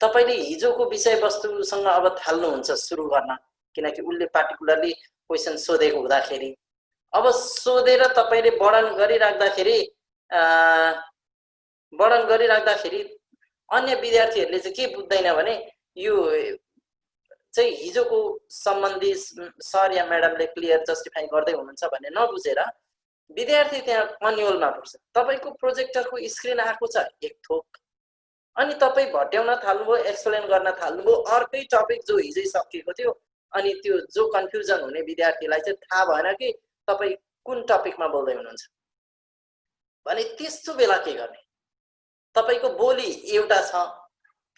[SPEAKER 1] तपाईले हिजोको विषयवस्तुसँग अब थाल्नु हुन्छ सुरु गर्न किनकि उले पार्टिकुलरली क्वेशन सोधेको हुँदाखेरि अब सोधेर तपाईले वर्णन गरिराख्दाखेरि अन्य विद्यार्थीहरुले चाहिँ के बुझ्दैन भने यो चाहिँ हिजोको सम्बन्धी सर या म्याडमले क्लियर जस्टिफाई गर्दै हुनुहुन्छ भन्ने नबुझेर विद्यार्थी त्यहाँ अन्यलमा पर्छ तपाईको प्रोजेक्टरको स्क्रिन आएको छ एक थोक अनि तपाई भट्याउन थाल्नुभयो एक्सप्लेन गर्न थाल्नुभयो अर्कै टपिक जो हिजै सकिएको थियो अनि त्यो जो कन्फ्युजन हुने विद्यार्थीलाई चाहिँ थाहा भएन कि तपाई कुन टपिकमा बोल्दै हुनुहुन्छ भने त्यस्तो बेला के गर्ने तपाईको बोली एउटा छ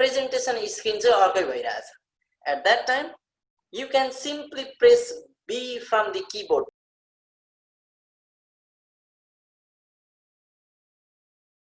[SPEAKER 1] presentation screen चाहिँ अर्कै भइरहेछ at that time you can simply press B from the keyboard